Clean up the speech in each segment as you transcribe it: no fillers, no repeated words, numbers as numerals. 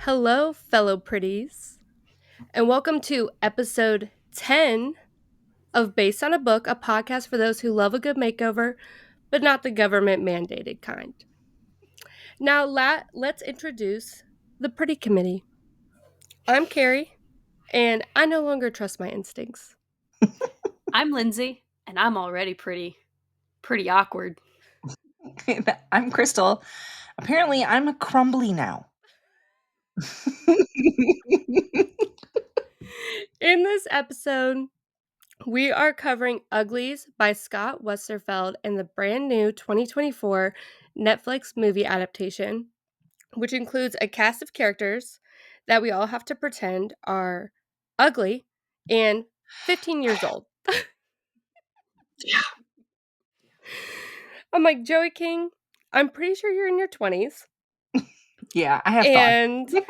Hello, fellow pretties, and welcome to episode 10 of Based on a Book, a podcast for those who love a good makeover, but not the government mandated kind. Now, let's introduce the Pretty Committee. I'm Keri, and I no longer trust my instincts. I'm Lindsay, and I'm already pretty awkward. I'm Crystal. Apparently, I'm a crumbly now. In this episode, we are covering Uglies by Scott Westerfeld and the brand new 2024 Netflix movie adaptation, which includes a cast of characters that we all have to pretend are ugly and 15 years old. Yeah. I'm like, Joey King, I'm pretty sure you're in your 20s. Yeah, I have And thought.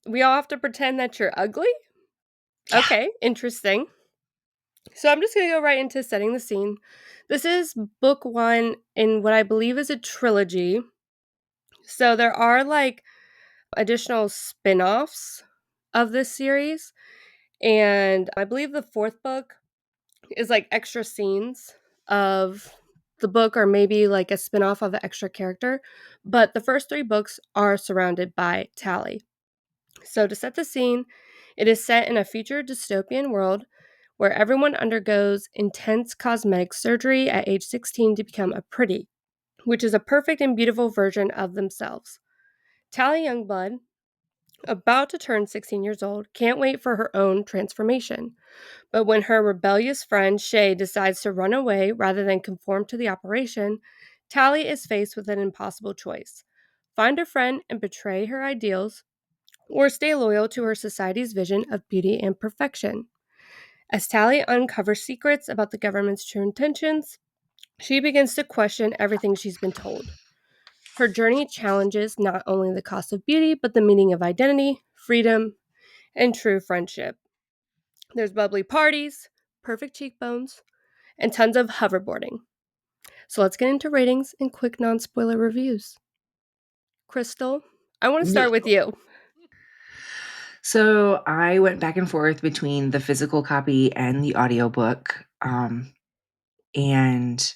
we all have to pretend that you're ugly? Yeah. Okay, interesting. So I'm just going to go right into setting the scene. This is book one in what I believe is a trilogy. So there are like additional spin offs of this series. And I believe the fourth book is like extra scenes of the book or maybe like a spin-off of an extra character, but the first three books are surrounded by Tally. So to set the scene, it is set in a future dystopian world where everyone undergoes intense cosmetic surgery at age 16 to become a pretty, which is a perfect and beautiful version of themselves. Tally Youngblood, about to turn 16 years old, can't wait for her own transformation. But when her rebellious friend Shay decides to run away rather than conform to the operation, Tally is faced with an impossible choice: find a friend and betray her ideals, or stay loyal to her society's vision of beauty and perfection. As Tally uncovers secrets about the government's true intentions, she begins to question everything she's been told. Her journey challenges not only the cost of beauty, but the meaning of identity, freedom, and true friendship. There's bubbly parties, perfect cheekbones, and tons of hoverboarding. So let's get into ratings and quick non-spoiler reviews. Crystal, I want to start with you. So I went back and forth between the physical copy and the audiobook. And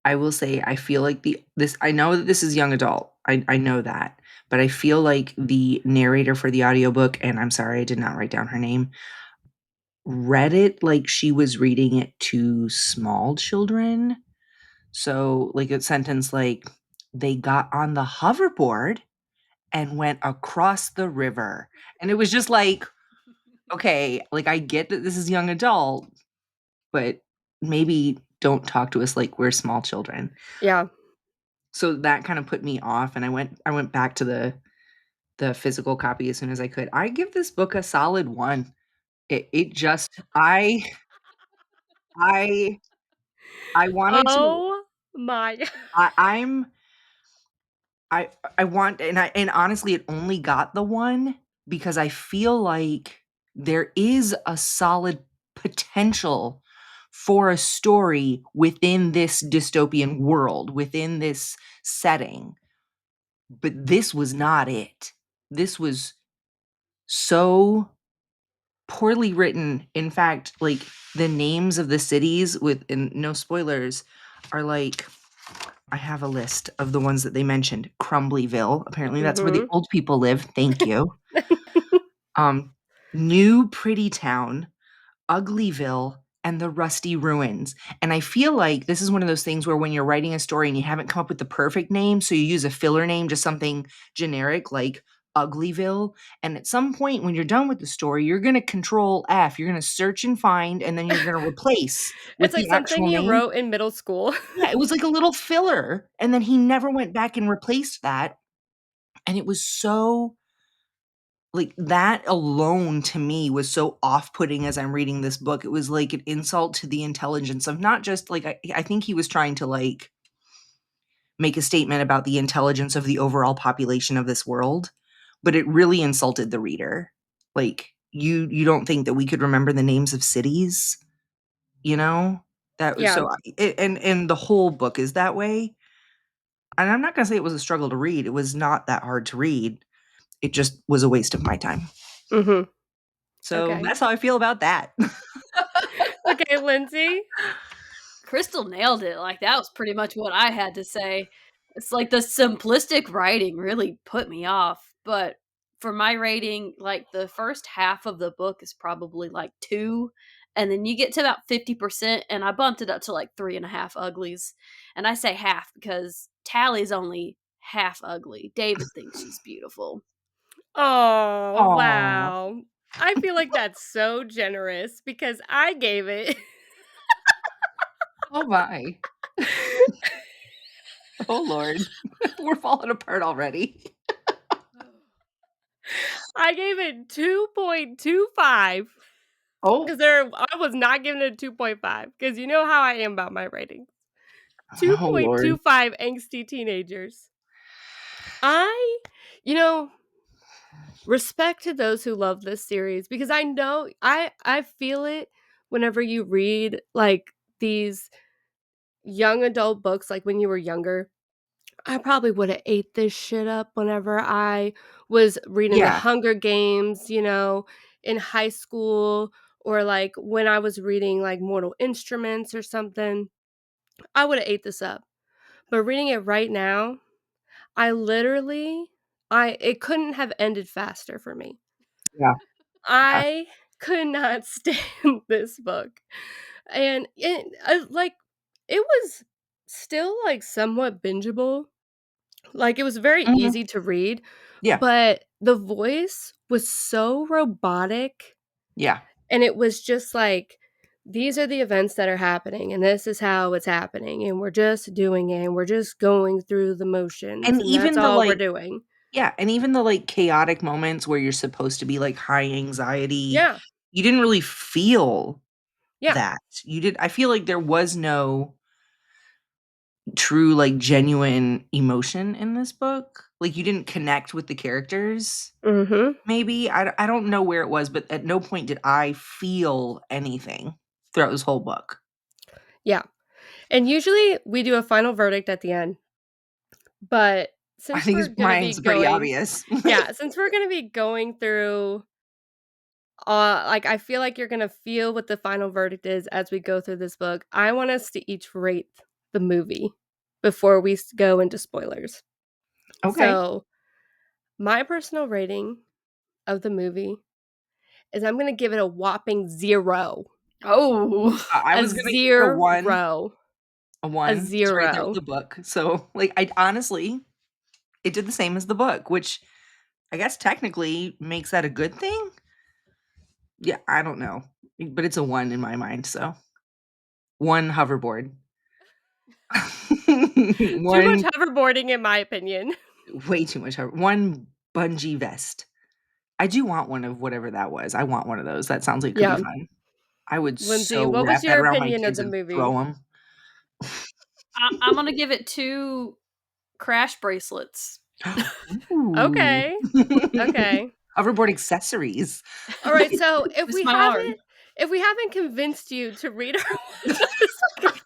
I will say I feel like I know that this is young adult. I know that. But I feel like the narrator for the audiobook, and I'm sorry I did not write down her name, read it like she was reading it to small children. So, like a sentence like, they got on the hoverboard and went across the river. And it was just like, okay, like I get that this is young adult, but maybe don't talk to us like we're small children. Yeah. So that kind of put me off, and I went back to the physical copy as soon as I could. I give this book a solid 1. It just I I wanted to Oh my. I'm I want, and honestly, it only got the 1 because I feel like there is a solid potential for a story within this dystopian world, within this setting, but this was not it. This was so poorly written. In fact, like, the names of the cities, with and no spoilers, are like, I have a list of the ones that they mentioned. Crumblyville, apparently that's where the old people live, thank you. New Pretty Town, Uglyville, and the Rusty Ruins. And I feel like this is one of those things where when you're writing a story and you haven't come up with the perfect name, so you use a filler name, just something generic like Uglyville. And at some point when you're done with the story, you're going to control F. You're going to search and find, and then you're going to replace with It's like the something actual you name. wrote in middle school. Yeah, it was like a little filler. And then he never went back and replaced that. And it was so, like, that alone to me was so off-putting as I'm reading this book. It was like an insult to the intelligence of not just like, I think he was trying to like make a statement about the intelligence of the overall population of this world, but it really insulted the reader. Like, you don't think that we could remember the names of cities, you know? That was Yeah. so, and the whole book is that way. and I'm not gonna say it was a struggle to read. It was not that hard to read. It just was a waste of my time. Mhm. So Okay. that's how I feel about that. Okay, Lindsay? Crystal nailed it. Like, that was pretty much what I had to say. It's like the simplistic writing really put me off. But for my rating, like the first half of the book is probably like 2. And then you get to about 50%, and I bumped it up to like 3.5 uglies. And I say half because Tally's only half ugly. David thinks she's beautiful. Oh, Aw. wow. I feel like that's so generous because I gave it Oh my. Oh Lord. We're falling apart already. I gave it 2.25 Oh. because I was not giving it a 2.5 because you know how I am about my ratings. Oh Lord. 2.25 angsty teenagers. I, you know, respect to those who love this series because I know I feel it whenever you read like these young adult books like when you were younger. I probably would have ate this shit up whenever I was reading The Yeah. Hunger Games, in high school, or like when I was reading like Mortal Instruments or something. I would have ate this up. But reading it right now, I literally I it couldn't have ended faster for me. Yeah. Yeah. I could not stand this book. And it was still like somewhat bingeable. Like it was very Mhm. easy to read, Yeah. but the voice was so robotic Yeah. and it was just like these are the events that are happening and this is how it's happening and we're just doing it and we're just going through the motions And and that's even the, all we're like doing. yeah, and even the, like, chaotic moments where you're supposed to be, like, high anxiety, Yeah. you didn't really feel Yeah. that. I feel like there was no true, like, genuine emotion in this book. Like, you didn't connect with the characters, Mhm. maybe? I don't know where it was, but at no point did I feel anything throughout this whole book. Yeah. And usually we do a final verdict at the end. But I since think we're it's going to be mine's pretty going obvious. yeah, since we're going to be going through like I feel like you're going to feel what the final verdict is as we go through this book. I want us to each rate the movie before we go into spoilers. Okay. So, my personal rating of the movie is I'm going to give it a whopping 0. Oh. I A was gonna give it 0. a A 1. It's right there with 0. the book. So, like, I honestly it did the same as the book, which I guess technically makes that a good thing? Yeah, I don't know, but it's a 1 in my mind, so 1 hoverboard. Too much 1 hoverboarding in my opinion. way too much 1 bungee vest. I do want one of whatever that was. I want one of those. That sounds like it could be Yeah. fun. I would Lindsay, so what was wrap that your around my opinion of kids the and movie? throw them. I'm gonna give it 2 crash bracelets. Ooh. Okay. Okay. Hoverboard accessories. All right, so Twist my arm. if we haven't convinced you to read our watch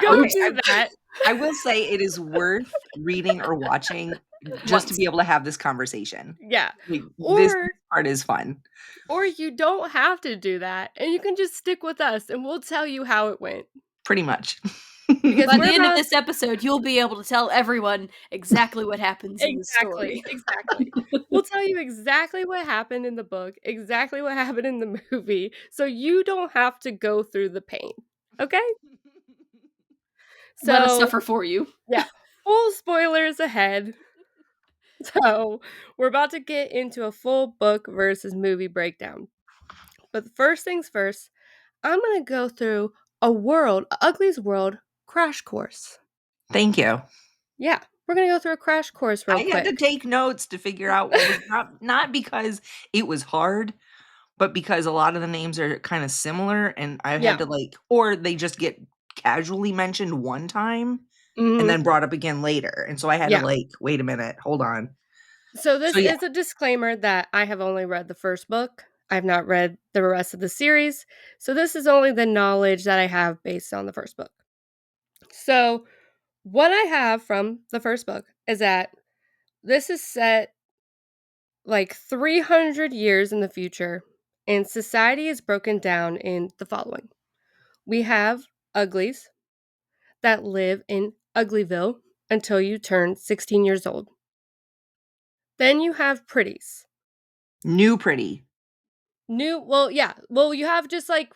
go Okay, do that. I will say it is worth reading or watching just to Once. be able to have this conversation. Yeah. Like, this Or part is fun. you don't have to do that, and you can just stick with us, and we'll tell you how it went. Pretty much. Because By we're the end of about this episode, you'll be able to tell everyone exactly what happens in the exactly, story. exactly. We'll tell you exactly what happened in the book, exactly what happened in the movie, so you don't have to go through the pain, okay? Let us So, suffer for you. yeah, full spoilers ahead. So, we're about to get into a full book versus movie breakdown. But first things first, I'm going to go through Uglies World crash course. Thank you. Yeah, we're going to go through a crash course real I had to quick. take notes to figure out what was not because it was hard, but because a lot of the names are kinda similar, and I had Yeah. to, like or they just get casually mentioned one time and Mhm. then brought up again later, and so I had to, Yeah. like, "Wait a minute, hold on." So So, this yeah, is a disclaimer that I have only read the first book. I've not read the rest of the series. So this is only the knowledge that I have based on the first book. So, what I have from the first book is that this is set like 300 years in the future, and society is broken down in the following. We have uglies that live in Uglyville until you turn 16 years old. Then you have pretties. New pretty. You have just like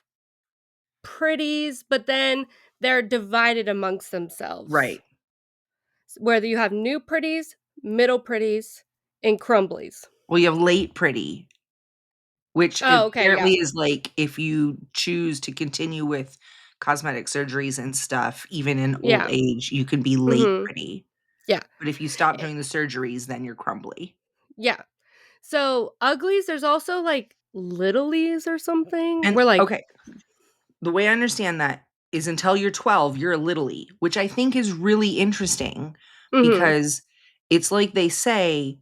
pretties, but then they're divided amongst themselves. Right. Whether you have new pretties, middle pretties, and crumblies. Well, you have late pretty, which Oh, okay, yeah. apparently is like if you choose to continue with cosmetic surgeries and stuff, even in old Yeah. age, you can be late Mhm. pretty. Yeah. But if you stop Eh, doing the surgeries, then you're crumbly. yeah. So, uglies, there's also like littlies or something. And We're like, okay, the way I understand that is until you're 12, you're a littly, which I think is really interesting mhm. because it's like they say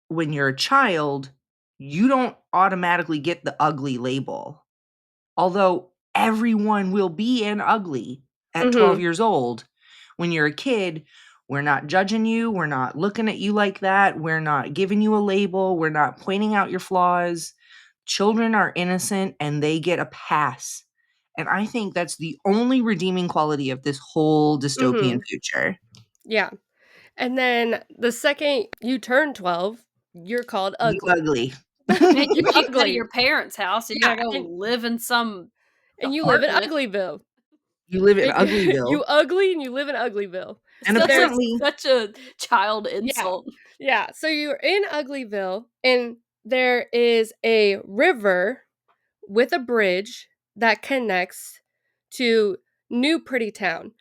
when you're a child, you don't automatically get the ugly label. Although everyone will be an ugly at 12 Mhm. years old. When you're a kid, we're not judging you. We're not looking at you like that. We're not giving you a label. We're not pointing out your flaws. Children are innocent and they get a pass. And I think that's the only redeeming quality of this whole dystopian Mhm. future. Yeah. And then the second you turn 12, you're called You ugly. ugly. And you're You kicked out of ugly. your parents' house, so you Yeah, gotta go live in some and you live in apartment. Uglyville. You live in You Uglyville. ugly and you live in Uglyville. And So Such a there's apparently, such a child yeah. insult. Yeah, so you're in Uglyville and there is a river with a bridge that connects to New Pretty Town.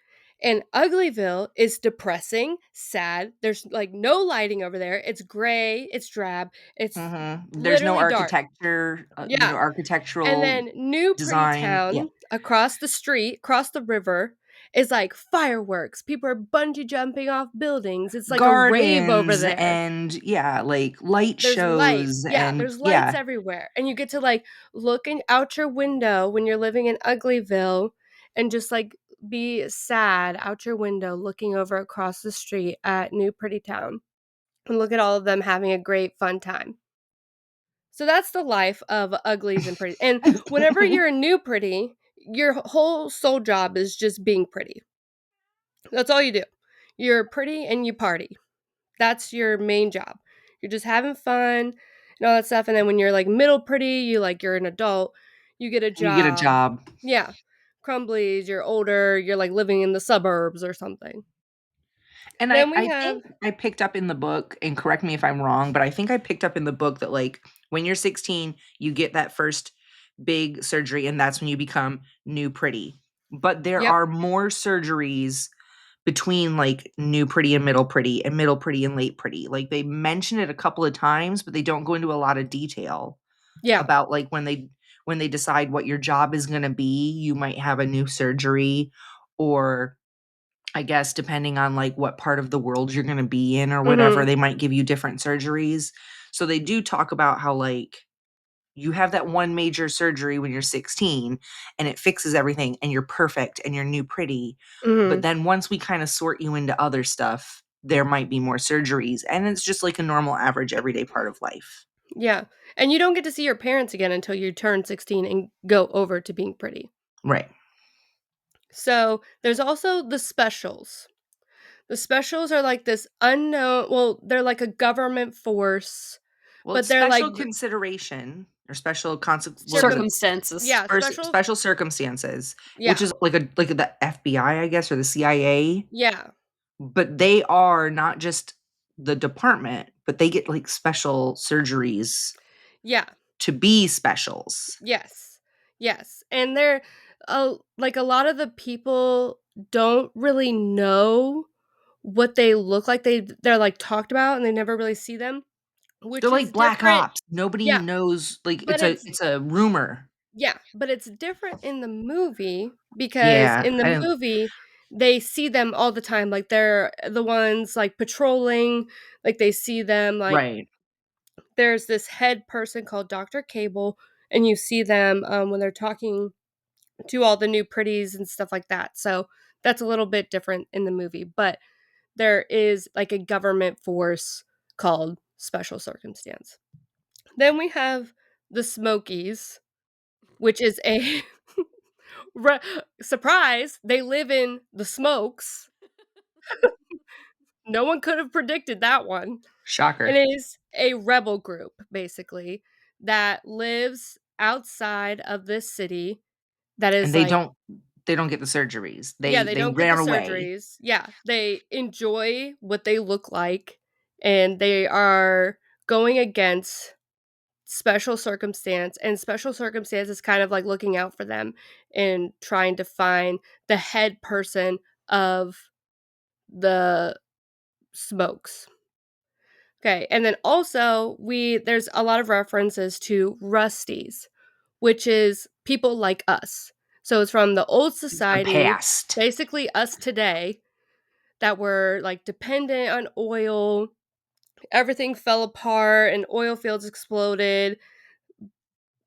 And Uglyville is depressing, sad. There's like no lighting over there. It's gray, it's drab, it's there's no literally dark. architecture, Yeah. And architectural then New Pretty design. Yeah. Town across the street, across the river, is like fireworks. People are bungee jumping off buildings. It's like a rave over Gardens there. and yeah, like light There's lights. shows Yeah, and there's lights yeah, everywhere. And you get to like looking out your window when you're living in Uglyville and just like be sad out your window looking over across the street at New Pretty Town and look at all of them having a great fun time. So that's the life of uglies and pretty. And whenever you're a new pretty, your whole sole job is just being pretty. That's all you do. You're pretty and you party. That's your main job. You're just having fun and all that stuff. And then when you're like middle pretty, you're an adult, you get a you get a job. job. Yeah. Crumblies, you're older, you're like living in the suburbs or something. And Then we I have think I picked up in the book, and correct me if I'm wrong, but I think I picked up in the book that like when you're 16, you get that first big surgery and that's when you become new pretty. But there yep. are more surgeries between like new pretty and middle pretty and late pretty. Like they mention it a couple of times, but they don't go into a lot of detail Yeah. about like when they decide what your job is going to be, you might have a new surgery or I guess depending on like what part of the world you're going to be in or whatever, Mhm. they might give you different surgeries. So they do talk about how like you have that one major surgery when you're 16 and it fixes everything and you're perfect and you're new pretty. But Mhm. then once we kind of sort you into other stuff, there might be more surgeries and it's just like a normal average everyday part of life. Yeah. And you don't get to see your parents again until you turn 16 and go over to being pretty. Right. So, there's also the specials. The specials are like this unknown, well, they're like a government force, Well, but it's they're special like consideration or special what is it? Circumstances. yeah, special Special circumstances, which yeah. is like the FBI, I guess, or the CIA, Yeah. but they are not just the department, but they get like special surgeries Yeah. to be specials. Yes. Yes. And they're like a lot of the people don't really know what they look like. They're like talked about and they never really see them, They're which like is black different. ops. Nobody Yeah. knows like But it's a rumor. it's different in the movie because Yeah, in I the don't movie they see them all the time. Like they're the ones like patrolling, like they see them like right. there's this head person called Dr. Cable and you see them when they're talking to all the new pretties and stuff like that. So That's a little bit different in the movie, but there is like a government force called Special Circumstance. Then we have the Smokies, which is a re- surprise. They live in the smokes. No one could have predicted that one. It Shocker. is a rebel group, basically, that lives outside of this city that And is like, they don't get the surgeries. yeah, they They don't get the ran away. surgeries. Yeah, they enjoy what they look like, and they are going against special circumstance, and special circumstance is kind of like looking out for them and trying to find the head person of the smokes. Okay, and then also there's a lot of references to rusties, which is people like us. So it's from the old The society, past. basically us today, that were like dependent on oil. Everything fell apart and oil fields exploded,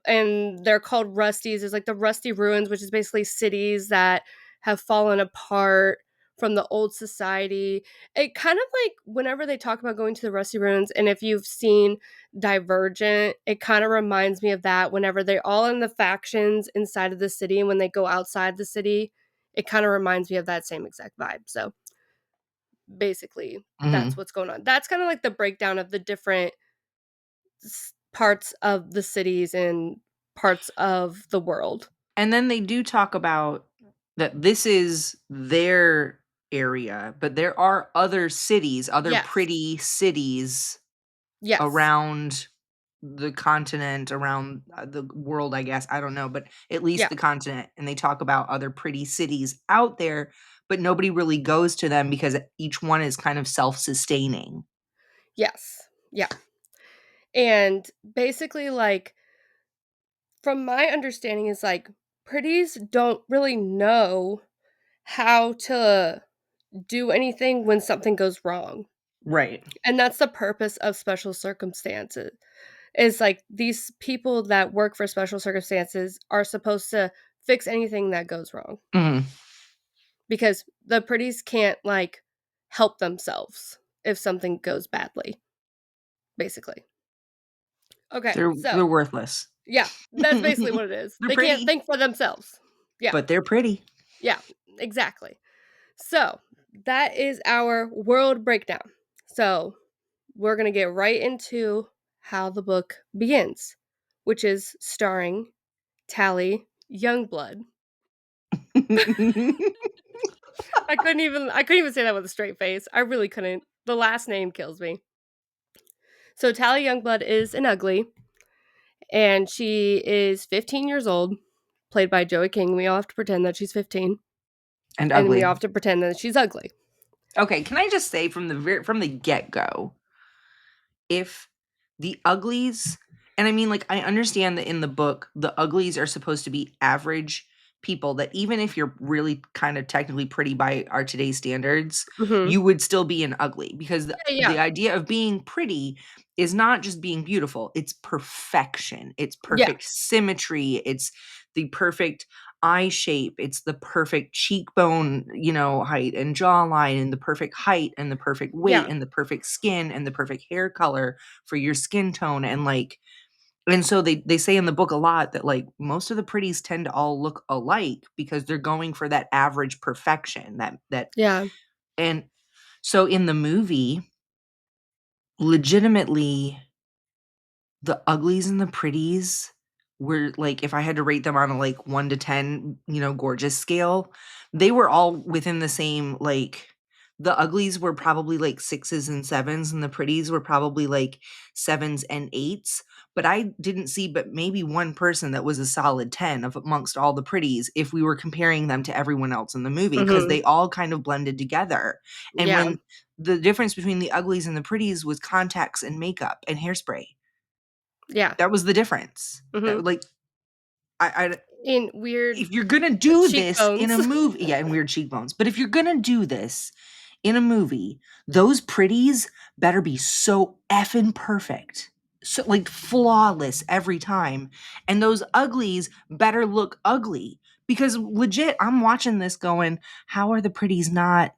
and they're called rusties. Is like the rusty ruins, which is basically cities that have fallen apart from the old society. It kind of like whenever they talk about going to the rusty ruins, and if you've seen Divergent, it kind of reminds me of that. Whenever they're all in the factions inside of the city, and when they go outside the city, it kind of reminds me of that same exact vibe. So basically, that's Mhm. what's going on. That's kind of like the breakdown of the different parts of the cities and parts of the world. And then they do talk about that this is their area, but there are other cities, other Yes. pretty cities Yes. around the continent, around the world, I guess. I don't know, but at least Yeah. the continent. And they talk about other pretty cities out there, but nobody really goes to them because each one is kind of self sustaining. Yes. Yeah. And basically, like, from my understanding, is like pretties don't really know how to do anything when something goes wrong. Right. And that's the purpose of special circumstances. Is like these people that work for special circumstances are supposed to fix anything that goes wrong, Mhm. because the pretties can't like help themselves if something goes badly, basically. Okay, They're so worthless. yeah, that's basically what it is. They're They can't pretty, think for themselves. Yeah, but they're pretty. yeah, exactly. So that is our world breakdown. So we're gonna get right into how the book begins, which is starring Tally Youngblood. I couldn't even say that with a straight face. I really couldn't. The last name kills me. So Tally Youngblood is an ugly, and she is 15 years old, played by Joey King. We all have to pretend that she's 15, And and we all ugly. have to pretend that she's ugly. Okay, can I just say from from the get-go, if the uglies, and I mean, like, I understand that in the book the uglies are supposed to be average people, that even if you're really kind of technically pretty by our today's standards, Mhm. you would still be an ugly, because Yeah, the yeah. idea of being pretty is not just being beautiful, it's perfection, it's perfect Yes. symmetry, it's the perfect eye shape, it's the perfect cheekbone, height and jawline, and the perfect height and the perfect weight Yeah. and the perfect skin and the perfect hair color for your skin tone. And like, and so they say in the book a lot that like most of the pretties tend to all look alike because they're going for that average perfection, that Yeah. and so in the movie, legitimately, the uglies and the pretties were like, if I had to rate them on a like 1 to 10, gorgeous scale, they were all within the same, like, the uglies were probably like 6s and 7s, and the pretties were probably like 7s and 8s. But I didn't see but maybe one person that was a solid 10 of amongst all the pretties if we were comparing them to everyone else in the movie, because Mhm. they all kind of blended together. And Yeah. when the difference between the uglies and the pretties was contacts and makeup and hairspray. Yeah. That was the difference. Mhm. That, like, I In weird if you're gonna do this in cheekbones. a movie, yeah, and weird cheekbones, but if you're gonna do this in a movie, those pretties better be so effing perfect. So, like, flawless every time, and those uglies better look ugly Because legit, I'm watching this going, how are the pretties not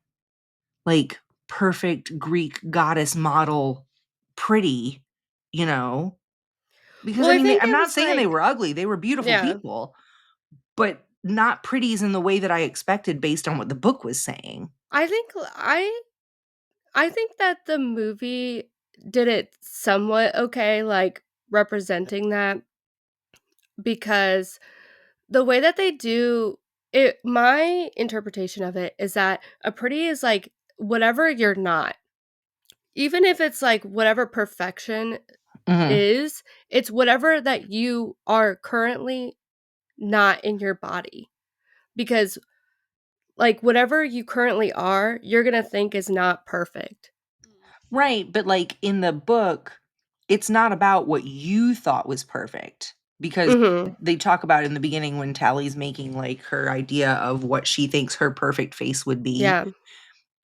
like perfect Greek goddess model pretty, you know? Because Well, I I mean, think I'm it not was saying they like were ugly. They were beautiful yeah. people, but not pretties in the way that I expected based on what the book was saying. I think I think that the movie did it somewhat okay, like, representing that because the way that they do it my interpretation of it is that a pretty is, like, whatever you're not. Even if it's, like, whatever perfection Mhm. is, it's whatever that you are currently not in your body. Because, like, whatever you currently are, you're gonna think is not perfect. Right, but like in the book, it's not about what you thought was perfect because Mhm. they talk about in the beginning when Tally's making like her idea of what she thinks her perfect face would be, Yeah.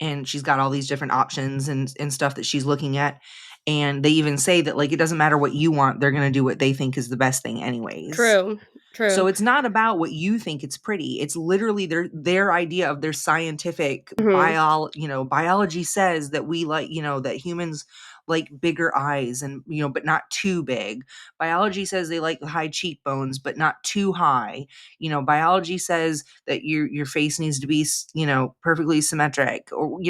and she's got all these different options and stuff that she's looking at, and they even say that like it doesn't matter what you want, they're going to do what they think is the best thing anyways. True. So True. it's not about what you think it's pretty. It's literally their idea of their scientific Mhm. biology says that we like, that humans like bigger eyes and, but not too big. Biology says they like high cheekbones, but not too high. Biology says that your face needs to be, perfectly symmetric, or,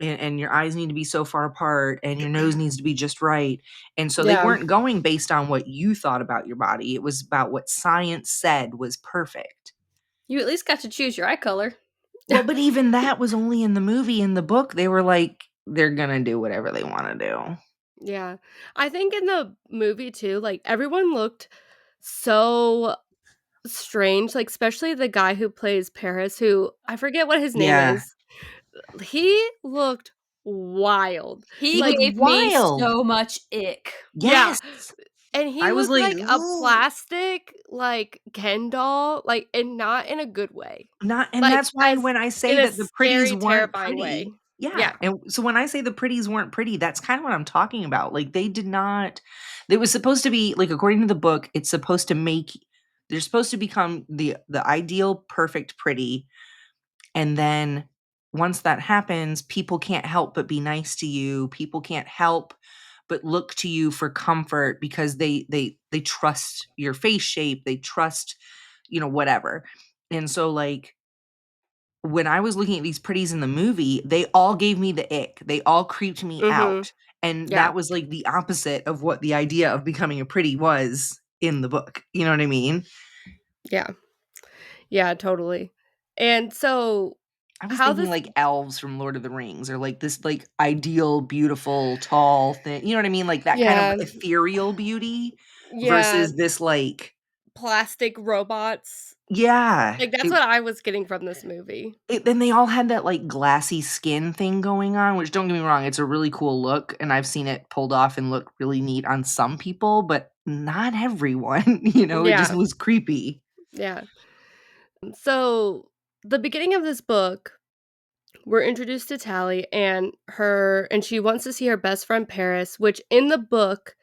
and your eyes need to be so far apart and your nose needs to be just right. And so they Yeah. weren't going based on what you thought about your body. It was about what science said was perfect. You at least got to choose your eye color. Well, but even that was only in the movie. In the book, they were like, they're going to do whatever they want to do. Yeah. I think in the movie too, like, everyone looked so strange, like, especially the guy who plays Paris, who I forget what his name Yeah. is. He looked wild. He He was Like gave me wild. so much ick. yeah. Yes. And he I was looked like, like a ooh. plastic, like, Ken doll, like, and not in a good way. Not, and Like, that's why as when I in say a that the pretties scary, weren't terrifying pretty, way. yeah, Yeah. and so when I say the pretties weren't pretty, that's kind of what I'm talking about. Like they did not. It was supposed to be like according to the book, it's supposed to make. They're supposed to become the ideal perfect pretty, and then once that happens, people can't help but be nice to you. People can't help but look to you for comfort because they trust your face shape. They trust, whatever. And so like when I was looking at these pretties in the movie, they all gave me the ick. They all creeped me Mhm. out. And Yeah. that was like the opposite of what the idea of becoming a pretty was in the book. You know what I mean? Yeah. Yeah, totally. And so I was how thinking this like elves from Lord of the Rings or like this like ideal, beautiful, tall thing. You know what I mean? Like that kind of yeah. ethereal beauty Yeah, versus this like, plastic robots. yeah. Like, that's what I was getting from this movie. Then they all had that like glassy skin thing going on, which don't get me wrong, it's a really cool look, and I've seen it pulled off and look really neat on some people, but not everyone. It just Yeah, was creepy. yeah. So, the beginning of this book, we're introduced to Tally and she wants to see her best friend Paris, which in the book,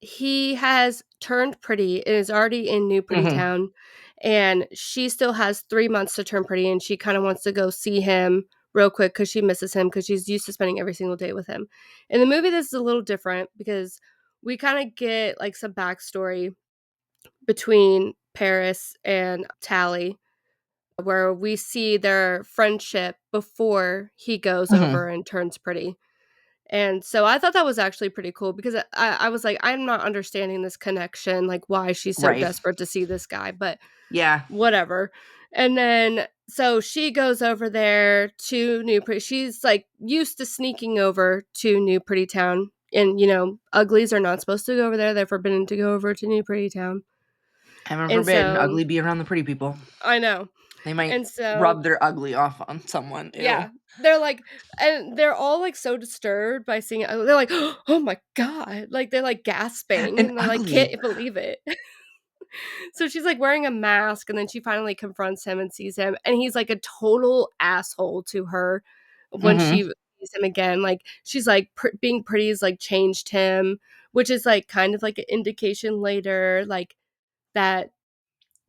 he has turned pretty and is already in New Pretty Mhm. Town, and she still has 3 months to turn pretty, and she kinda wants to go see him real quick because she misses him because she's used to spending every single day with him. In the movie, this is a little different because we kinda get, like, some backstory between Paris and Tally, where we see their friendship before he goes Mhm. over and turns pretty. And so I thought that was actually pretty cool because I was like, I'm not understanding this connection, like why she's so Right. desperate to see this guy, but Yeah. whatever. And then so she goes over there to New Pretty. She's like used to sneaking over to New Pretty Town. And uglies are not supposed to go over there. They're forbidden to go over to New Pretty Town. Heaven And forbid, so ugly be around the pretty people. I know. They might And so rub their ugly off on someone. Ew. yeah, they're all, like, so disturbed by seeing it. They're like, "Oh my god." Like, they're, like, gasping, An and they're like, ugly. "Can't believe it." So she's, like, wearing a mask, and then she finally confronts him and sees him, and he's, like, a total asshole to her when Mhm. she sees him again. Like, she's like, "Being pretty has, like, changed him," which is, like, kind of like an indication later, like, that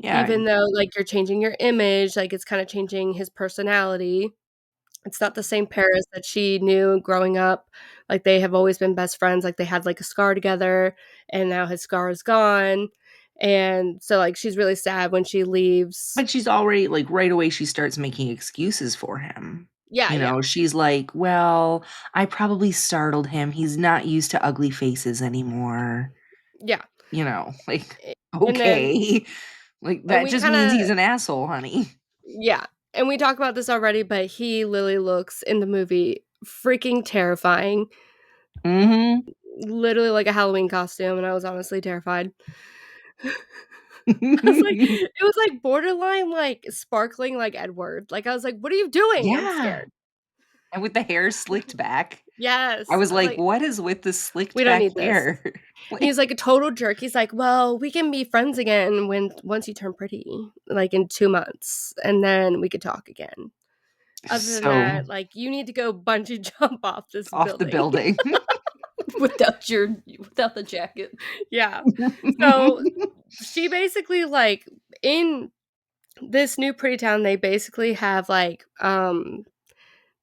Yeah. even though, like, you're changing your image, like, it's kinda changing his personality. It's not the same Paris that she knew growing up, like, they have always been best friends, like, they had, like, a scar together, and now his scar is gone, and so, like, she's really sad when she leaves. But she's already like, right away, she starts making excuses for him. Yeah, yeah, She's like, "Well, I probably startled him. He's not used to ugly faces anymore." yeah, Like, eh, and then okay. Like, and that we just means kinda he's an asshole, honey. yeah, and we talked about this already, but he literally looks in the movie freaking terrifying, Mhm. literally like a Halloween costume, and I was honestly terrified. I was like it was, like, borderline, like, sparkling like Edward, like, I was like, "What are you doing? I'm Yeah, scared." and with the hair slicked back. I Yes, was I was like, like, "What is with the "We slicked don't back need this." hair?" And Like, he's like a total jerk, he's like, "Well, we can be friends again once you turn pretty, like, in 2 months, and then we could talk again. Other than so that, like, you need to go bungee jump off this off the building." building. without the jacket. Yeah. So, she basically, like in this new pretty town, they basically have, like,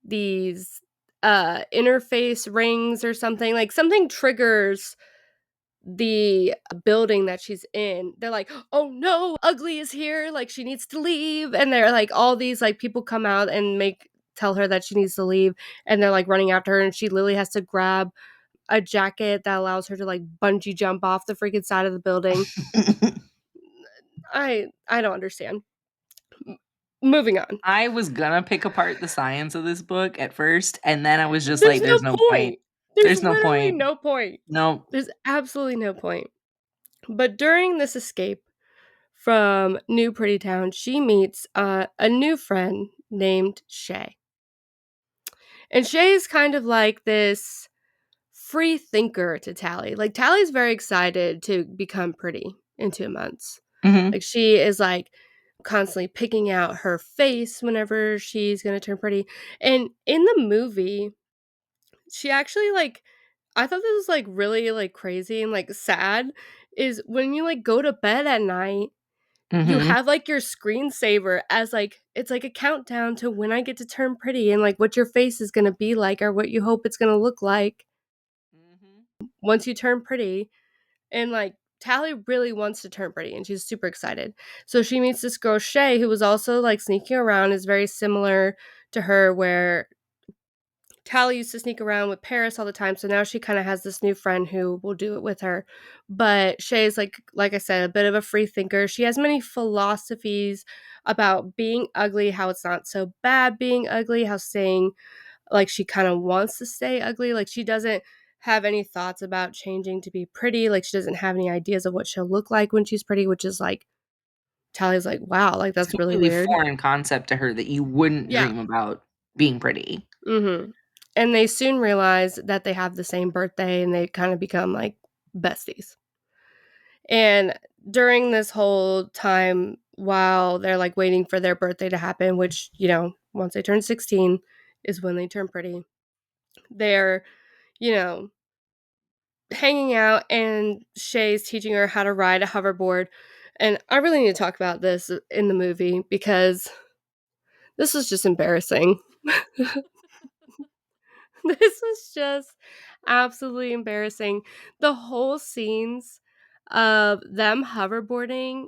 these, interface rings or something, like, something triggers the building that she's in. They're like, "Oh no, Ugly is here, like, she needs to leave," and they're like all these, like, people come out and tell her that she needs to leave, and they're, like, running after her, and she literally has to grab a jacket that allows her to, like, bungee jump off the freaking side of the building. I don't understand. M Moving on. I was gonna pick apart the science of this book at first, and then I was just There's like, no "There's no point. point. There's There's no literally point. no point. No." There's absolutely no point. But during this escape from New Pretty Town, she meets, a new friend named Shay. And Shay is kind of like this free thinker to Tally. Like, Tally's very excited to become pretty in 2 months. Mhm, Like, she is, like, constantly picking out her face whenever she's gonna turn pretty. And in the movie, she actually, like I thought this was, like, really, like, crazy and, like, sad, is when you, like, go to bed at night, you mhm. have, like, your screensaver as, like it's like a countdown to when I get to turn pretty and, like, what your face is gonna be like or what you hope it's gonna look like Mhm. once you turn pretty, and, like, Tally really wants to turn pretty, and she's super excited. So she meets this girl, Shay, who was also, like, sneaking around, is very similar to her, where Tally used to sneak around with Paris all the time, so now she kinda has this new friend who will do it with her. But Shay's like I said, a bit of a free thinker. She has many philosophies about being ugly, how it's not so bad being ugly, how saying like, she kinda wants to stay ugly, like, she doesn't have any thoughts about changing to be pretty, like, she doesn't have any ideas of what she'll look like when she's pretty, which is, like Tally's like, "Wow, like, It's a that's really completely weird." foreign concept to her that you wouldn't Yeah. dream about being pretty. Mhm. And they soon realize that they have the same birthday, and they kinda become, like, besties. And during this whole time, while they're, like, waiting for their birthday to happen, which, once they turn 16 is when they turn pretty, they're, you know, hanging out, and Shay's teaching her how to ride a hoverboard, and I really need to talk about this in the movie because this was just embarrassing. This was just absolutely embarrassing. The whole scenes of them hoverboarding,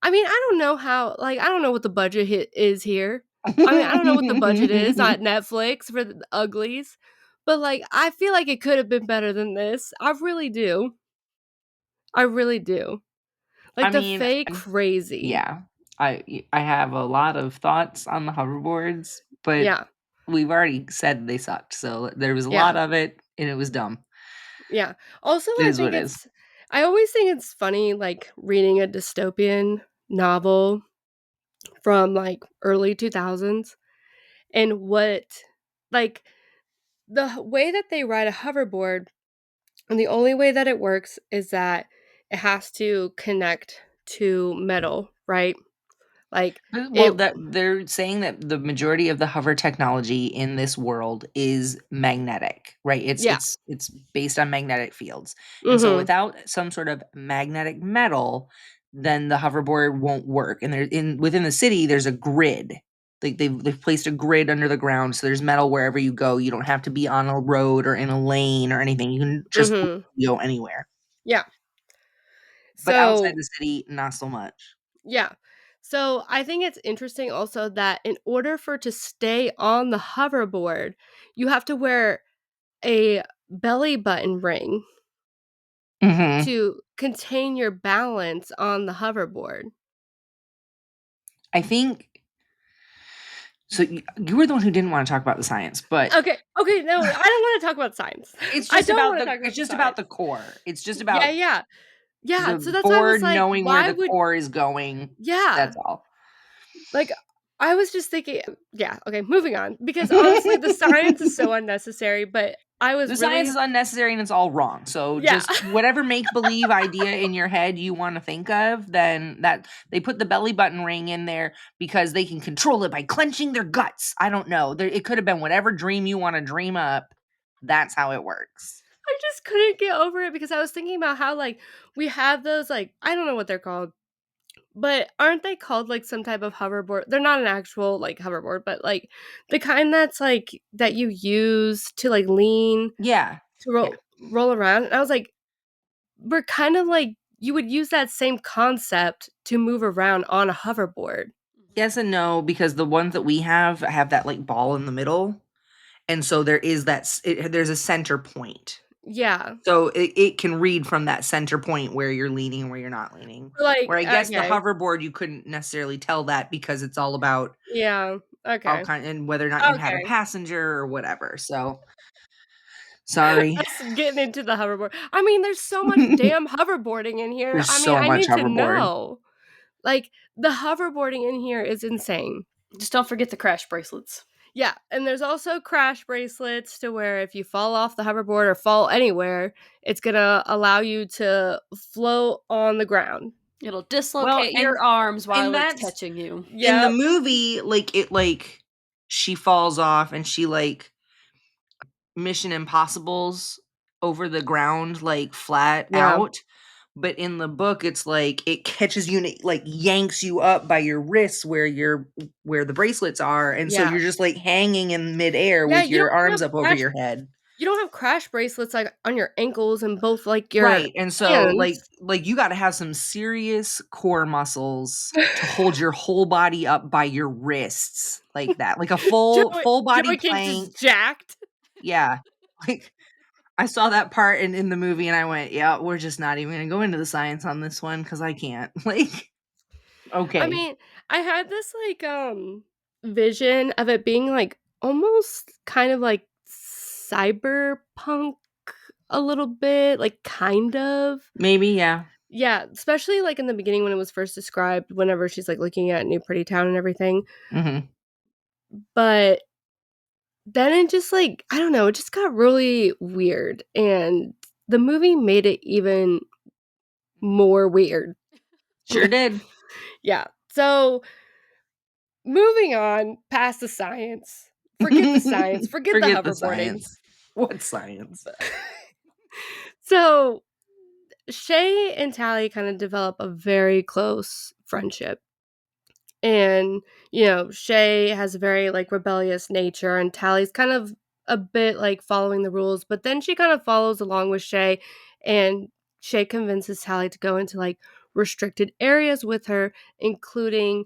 I mean, I don't know how like, I don't know what the budget hit is here. I mean, I don't know what the budget is at Netflix for the Uglies, but, like, I feel like it could have been better than this. I really do. I really do. I Like, the mean, fake crazy. yeah. I have a lot of thoughts on the hoverboards, but Yeah, we've already said they sucked, so there was a lot yeah, of it, and it was dumb. yeah. Also, It is what it is. I always think it's funny, like, reading a dystopian novel from, like, early 2000s and like, way that they ride a hoverboard, and the only way that it works is that it has to connect to metal, right? Like, Well, it that they're saying that the majority of the hover technology in this world is magnetic, right? It's yeah. it's it's based on magnetic fields. And so Mhm. without some sort of magnetic metal, then the hoverboard won't work. And within the city, there's a grid. Like they've placed a grid under the ground, so there's metal wherever you go. You don't have to be on a road or in a lane or anything. You can just Mhm. go anywhere. Yeah. But outside So the city, not so much. yeah. So I think it's interesting also that in order for to stay on the hoverboard, you have to wear a belly button ring Mhm. to contain your balance on the hoverboard. I think so. You were the one who didn't want to talk about the science, but Okay, no, I don't wanna talk about science. it's I just don't about wanna the talk about it's the just about science. the core. It's just Yeah, about yeah. Yeah, the so that's why I was board like, knowing where why the would core is going. yeah. That's all. Like, I was just thinking yeah, okay, moving on, because honestly, the science is so unnecessary, but I was The science really is unnecessary and it's all wrong. So yeah. just whatever make believe idea in your head you want to think of, then that they put the belly button ring in there because they can control it by clenching their guts. I don't know. It could have been whatever dream you want to dream up. That's how it works. I just couldn't get over it because I was thinking about how, like, we have those, like I don't know what they're called, but aren't they called, like, some type of hoverboard? They're not an actual, like, hoverboard, but, like, the kind that's, like that you use to, like, lean, Yeah. to Yeah. roll around, and I was like, we're kind of like you would use that same concept to move around on a hoverboard. Yes and no, because the ones that we have that like ball in the middle. And so there is there's a center point. Yeah. So it can read from that center point where you're leaning and where you're not leaning. Like, Where I guess the okay. hoverboard, you couldn't necessarily tell that because it's all about Yeah. all Okay. kind and whether or not you had a Okay. passenger or whatever. So sorry. Us getting into the hoverboard. I mean, there's so much damn hoverboarding in here. There's I mean, so I much need to hoverboard. know. Like, the hoverboarding in here is insane. Just don't forget the crash bracelets. Yeah, and there's also crash bracelets to where if you fall off the hoverboard or fall anywhere, it's gonna allow you to float on the ground. It'll Well, dislocate your arms and while it's that's catching you. in the Yep. movie, like she falls off and she like Mission Impossibles over the ground, like, flat Yeah. out, but in the book, it's like it catches you and it, like, yanks you up by your wrists where the bracelets are, and so Yeah. you're just, like, hanging in midair Yeah, with your arms up over your head. you don't have crash bracelets, like, on your ankles and both, like, your Right, and so, hands. you gotta have some serious core muscles to hold your whole body up by your wrists like that, like a full body Joey is plank. jacked. Yeah, like I saw that part in the movie and I went, "Yeah, we're just not even gonna go into the science on this one because I can't." Like, I okay. mean, I had this, like, vision of it being, like, almost kind of like cyberpunk a little bit, like, kind of. Maybe, yeah. Yeah, especially, like, in the beginning when it was first described, whenever she's, like, looking at New Pretty Town and everything, Mhm. but then it just, like I don't know, it just got really weird, and the movie made it even more weird. Sure did. Yeah, so moving on past the science. Forget the science, forget the Forget the hoverboarding. science. What science? So, Shay and Tally kinda develop a very close friendship. And, Shay has a very, like, rebellious nature, and Tally's kind of a bit, like, following the rules, but then she kind of follows along with Shay, and Shay convinces Tally to go into, like, restricted areas with her, including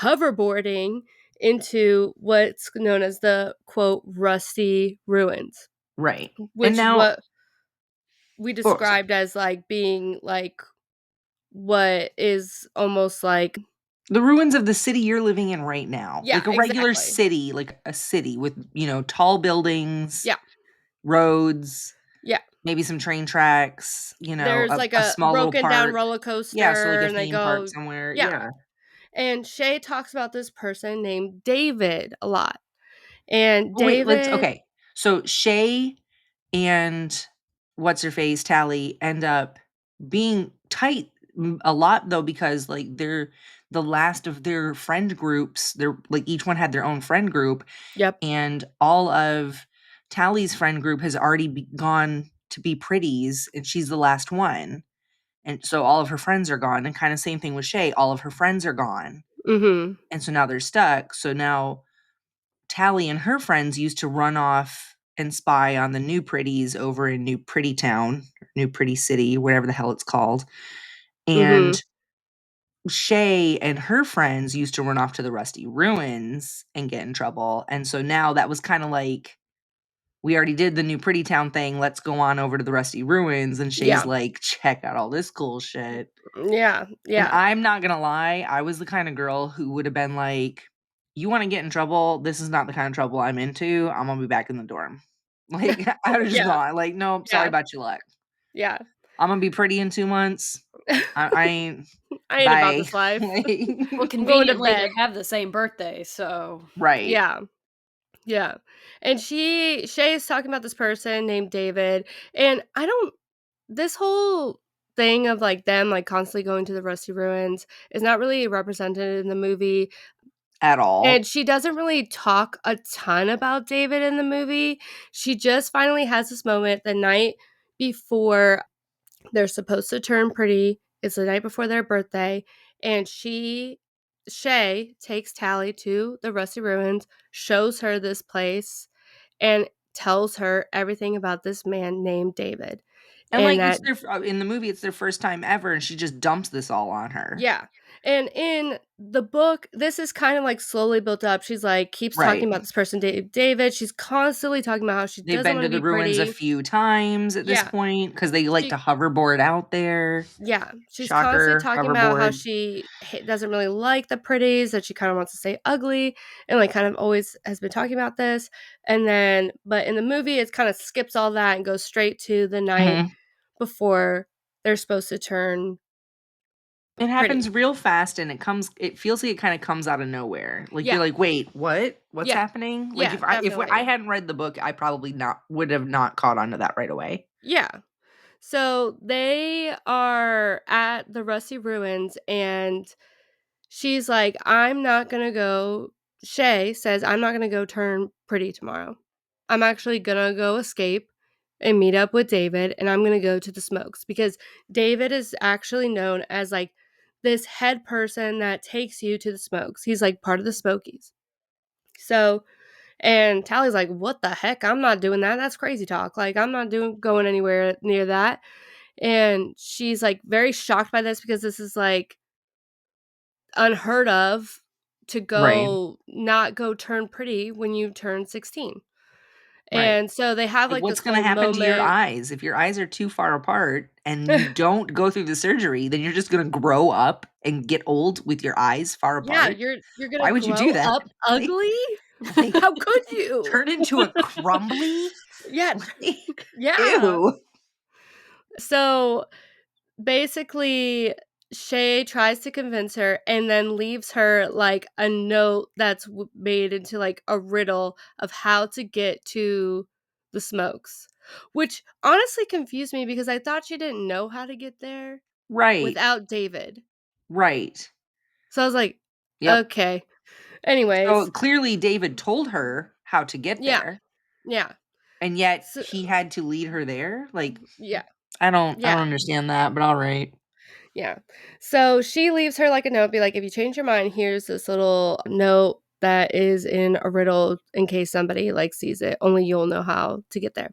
hoverboarding into what's known as the, quote, "rusty ruins," Right. And which is now what we oh, sorry. described as, like, being, like, what is almost like The ruins of the city you're living in right now. yeah, Like a regular exactly. city, like a city with, tall buildings, Yeah, roads, yeah. maybe some train tracks, There's, like, a a small little broken down park. roller Yeah, so like coaster, a and they theme park go somewhere. yeah, Yeah. and Shay talks about this person named David a lot, and Oh, wait, David okay. So Shay and what's her face, Tally, end up being tight a lot though because like they're the last of their friend groups. They're like each one had their own friend group, yep, and all of Tally's friend group has already gone to be pretties, and she's the last one. And so all of her friends are gone. And kind of same thing with Shay. All of her friends are gone. Mhm. And so now they're stuck. So now Tally and her friends used to run off and spy on the New Pretties over in New Pretty Town, New Pretty City, whatever the hell it's called. And Mhm. Shay and her friends used to run off to the Rusty Ruins and get in trouble. And so now that was kind of like, we already did the New Pretty Town thing. Let's go on over to the Rusty Ruins. And Shay's Yeah. like, check out all this cool shit. Yeah. And Yeah. I'm not gonna lie, I was the kind of girl who would have been like, you want to get in trouble? This is not the kind of trouble I'm into. I'm gonna be back in the dorm. Like, I would have just Yeah. gone, like, nope, sorry Yeah. about your luck. Yeah. I'm gonna be pretty in 2 months. I ain't, I ain't about bye. this life. Like, Well, I'm going to conveniently, bed. they have the same birthday, so right. Yeah. Yeah. And Shay is talking about this person named David, and this whole thing of, like, them, like, constantly going to the Rusty Ruins is not really represented in the movie, At all. and she doesn't really talk a ton about David in the movie. She just finally has this moment the night before they're supposed to turn pretty. It's the night before their birthday, and Shay takes Tally to the Rusty Ruins, shows her this place, and tells her everything about this man named David. And And like, it's that their in the movie, it's their first time ever, and she just dumps this all on her. Yeah. And in the book, this is kind of, like, slowly built up. She's, like, keeps talking Right. about this person, David. She's constantly talking about how she They've doesn't been wanna to the be ruins a pretty. few times at this Yeah. point because they like to She hoverboard out there. Yeah. She's constantly Shocker, talking about how hoverboard. she doesn't really like the pretties, that she kinda wants to stay ugly, and, like, kind of always has been talking about this. And then but in the movie, it kinda skips all that and goes straight to the night Mhm. before they're supposed to turn It pretty. happens real fast, and it feels like it kinda comes out of nowhere. Like, you're Yeah. like, "Wait, what? What's Yeah. happening?" Like, Yeah, if I definitely. hadn't read the book, I probably not would have not caught on to that right away. Yeah. So they are at the Rusty Ruins, and she's like, I'm not gonna go. Shay says, I'm not gonna go turn pretty tomorrow. I'm actually gonna go escape and meet up with David, and I'm gonna go to the Smokes because David is actually known as, like, this head person that takes you to the Smokes. He's, like, part of the Smokies. So, and Tally's like, what the heck? I'm not doing that. That's crazy talk. Like, I'm not going anywhere near that. And she's, like, very shocked by this because this is, like, unheard of to Right, not go turn pretty when you turn 16. right. And so they have, But like, what's this gonna whole happen to your moment. eyes? If your eyes are too far apart and you don't go through the surgery, then you're just gonna grow up and get old with your eyes far Yeah, apart? you're gonna Why would you do grow that? up Like ugly? like, How could you? turn into a crumbly? Yeah, Like, yeah. ew. So, basically, Shay tries to convince her and then leaves her, like, a note that's made into, like, a riddle of how to get to the Smokes, which honestly confused me because I thought she didn't know how to get there Right, without David. right. So I was like, Yep. "Okay." So, Anyways, clearly David told her how to get yeah, there, yeah. and yet So he had to lead her there? Like, yeah, I don't yeah. understand that, but alright. Yeah. So she leaves her, like, a note, be like, "If you change your mind, here's this little note that is in a riddle in case somebody, like, sees it. Only you'll know how to get there."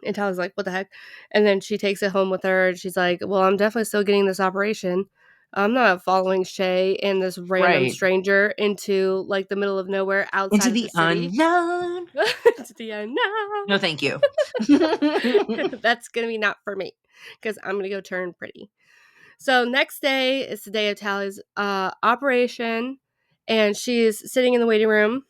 And Tyler's like, "What the heck?" And then she takes it home with her, and she's like, "Well, I'm definitely still getting this operation. I'm not following Shay and this random Right. stranger into, like, the middle of nowhere Into outside of the the city." unknown. To the unknown. No, thank you. That's gonna be not for me because 'cause I'm gonna go turn pretty. So next day is the day of Tally's operation, and she's sitting in the waiting room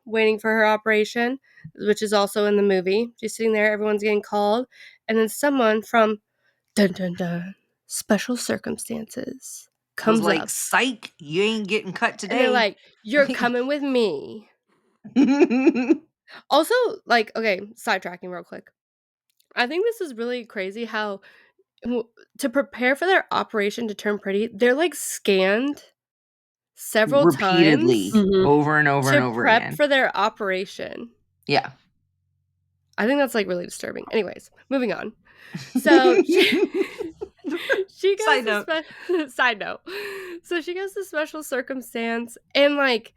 waiting for her operation, which is also in the movie. She's sitting there, everyone's getting called, and then someone from dun dun dun special circumstances Was comes like, up, "Psych, you ain't getting cut and they're today." like, "You're coming with me." Like Also, like, okay, sidetracking real quick. I think this is really crazy how to prepare for their operation to turn pretty, they're, like, scanned several repeatedly, times Mhm. over and over and to over prep again. for their operation. Yeah. I think that's, like, really disturbing. Anyways, moving on. So She Side goes note. to side note. So she goes to special circumstance, and like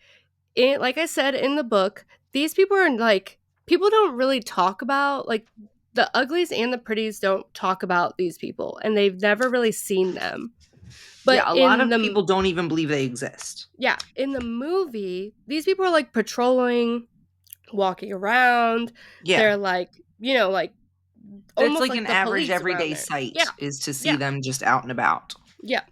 like I said in the book, these people are like people don't really talk about like the uglies and the pretties don't talk about these people, and they've never really seen them. Yeah, But a lot of people don't even believe they exist. in the movie, these people are like patrolling, walking around. Yeah. They're like, like It's almost like like an the average police around everyday there. Yeah. sight is to see Yeah. them just out and about Yeah.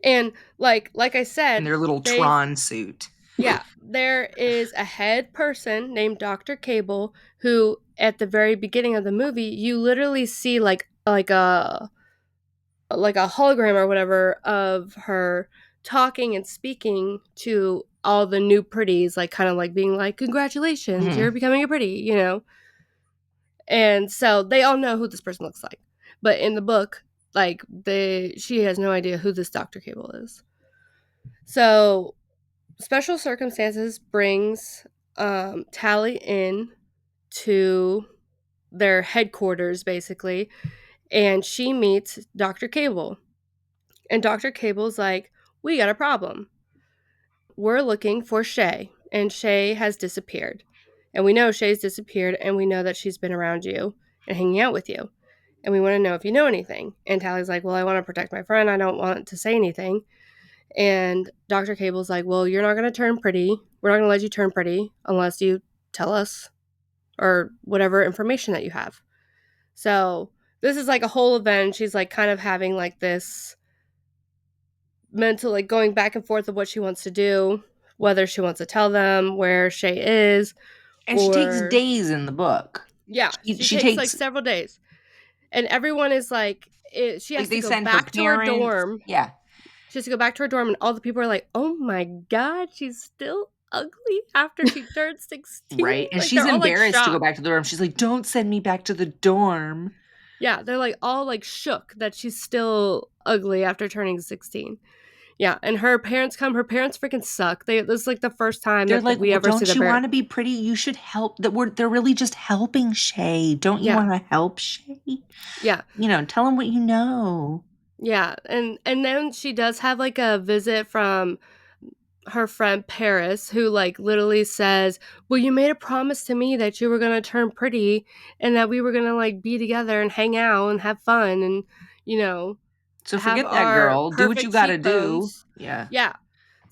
And like I in said, their little they've Tron suit. yeah, there is a head person named Dr. Cable who at the very beginning of the movie, you literally see like a hologram or whatever of her talking and speaking to all the new pretties, like kind of like being like, "Congratulations, Mhm. you're becoming a pretty." And so they all know who this person looks like. But in the book, like she has no idea who this Dr. Cable is. So special circumstances brings Tally in to their headquarters basically, and she meets Dr. Cable. And Dr. Cable's like, "We got a problem. We're looking for Shay, and Shay has disappeared. And we know Shay's disappeared, and we know that she's been around you and hanging out with you. And we want to know if you know anything." And Tally's like, "Well, I want to protect my friend. I don't want to say anything." And Dr. Cable's like, "Well, you're not going to turn pretty. We're not going to let you turn pretty unless you tell us or whatever information that you have." So this is like a whole event. She's like kind of having like this mental, like going back and forth of what she wants to do, whether she wants to tell them where Shay is And she takes or, days in the book. yeah, She, she she takes like takes, several days. And everyone is like, she like, has to they go send her back to her parents. dorm. Yeah. She has to go back to her dorm, and all the people are like, "Oh my God, she's still ugly after she turned 16." Right. And Like, she's they're all like embarrassed to go shocked. back to the dorm. She's like, don't send me back to the dorm. Yeah, they're like all like shook that she's still ugly after turning 16. Yeah, and her parents come. Her parents freaking suck. This is like the first time They're that like, we well, ever see don't the you parent. want to be pretty? You should help. They're really just helping Shay. Don't you Yeah, want to help Shay? yeah, Tell him what you know. yeah. And then she does have like a visit from her friend Paris, who like literally says, "Well, you made a promise to me that you were gonna turn pretty, and that we were gonna like be together and hang out and have fun, and you know So have forget that, our girl. Do what you perfect got to do. cheekbones." Yeah. Yeah.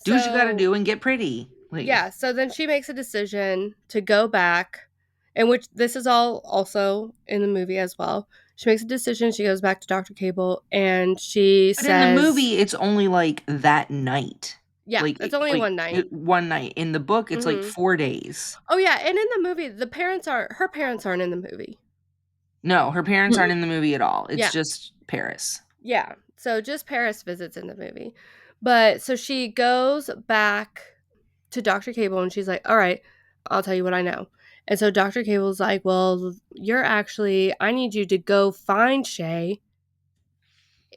Do what you got to So do and get pretty. Like, yeah, so then she makes a decision to go back, and which this is all also in the movie as well. She makes a decision, she goes back to Dr. Cable, and she but in the says, movie, it's only like that night. yeah, it's only one night. One night. In the book, it's like Mhm. 4 days. Oh, yeah, and in the movie, her parents aren't in the movie. No, her parents aren't in the movie at all. It's Yeah, just Paris. yeah, so just Paris visits in the movie. But so she goes back to Dr. Cable and she's like, "All right, I'll tell you what I know." And so Dr. Cable's like, "Well, I need you to go find Shay,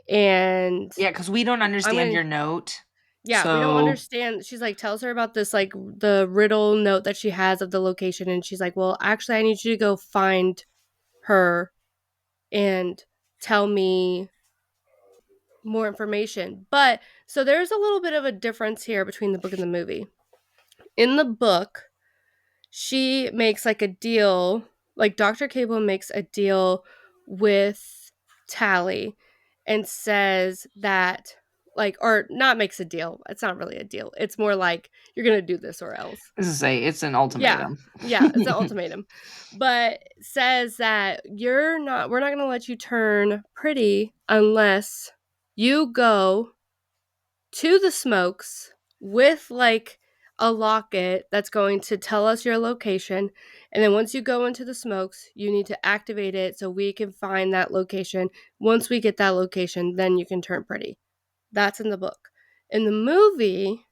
and Yeah, because we don't I'm understand going your to," note. yeah, "we don't So, understand." She's like, tells her about this, like the riddle note that she has of the location. And she's like, "Well, actually, I need you to go find her and tell me more information." But so there's a little bit of a difference here between the book and the movie. In the book, she makes like a deal, like Dr. Cable makes a deal with Tally and says that, like, or not makes a deal. It's not really a deal. It's more like, "You're going to do this or else." as I say, it's an Yeah. ultimatum. Yeah. It's an ultimatum. But says that we're not going to let you turn pretty unless you go to the smokes with like a locket that's going to tell us your location. And then once you go into the smokes, you need to activate it so we can find that location. Once we get that location, then you can turn pretty. That's in the book. In the movie,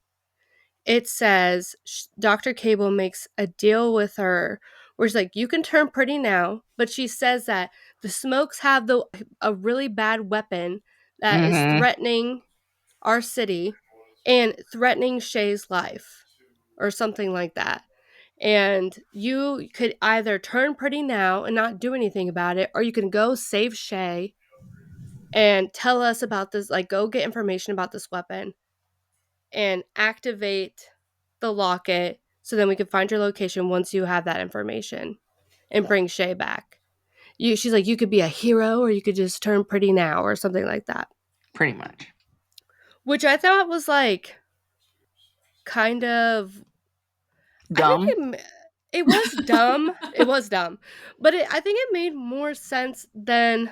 it says Dr. Cable makes a deal with her where she's like, "You can turn pretty now," but she says that the smokes have a really bad weapon that is Mm-hmm. threatening our city and threatening Shay's life or something like that. And you could either turn pretty now and not do anything about it, or you can go save Shay and tell us about this, like, go get information about this weapon and activate the locket so then we can find your location once you have that information and bring Shay back. She's like, you could be a hero or you could just turn pretty now or something like that. Pretty much. Which I thought was like kind of, I think Dumb. it was dumb. It was dumb. But I think it made more sense than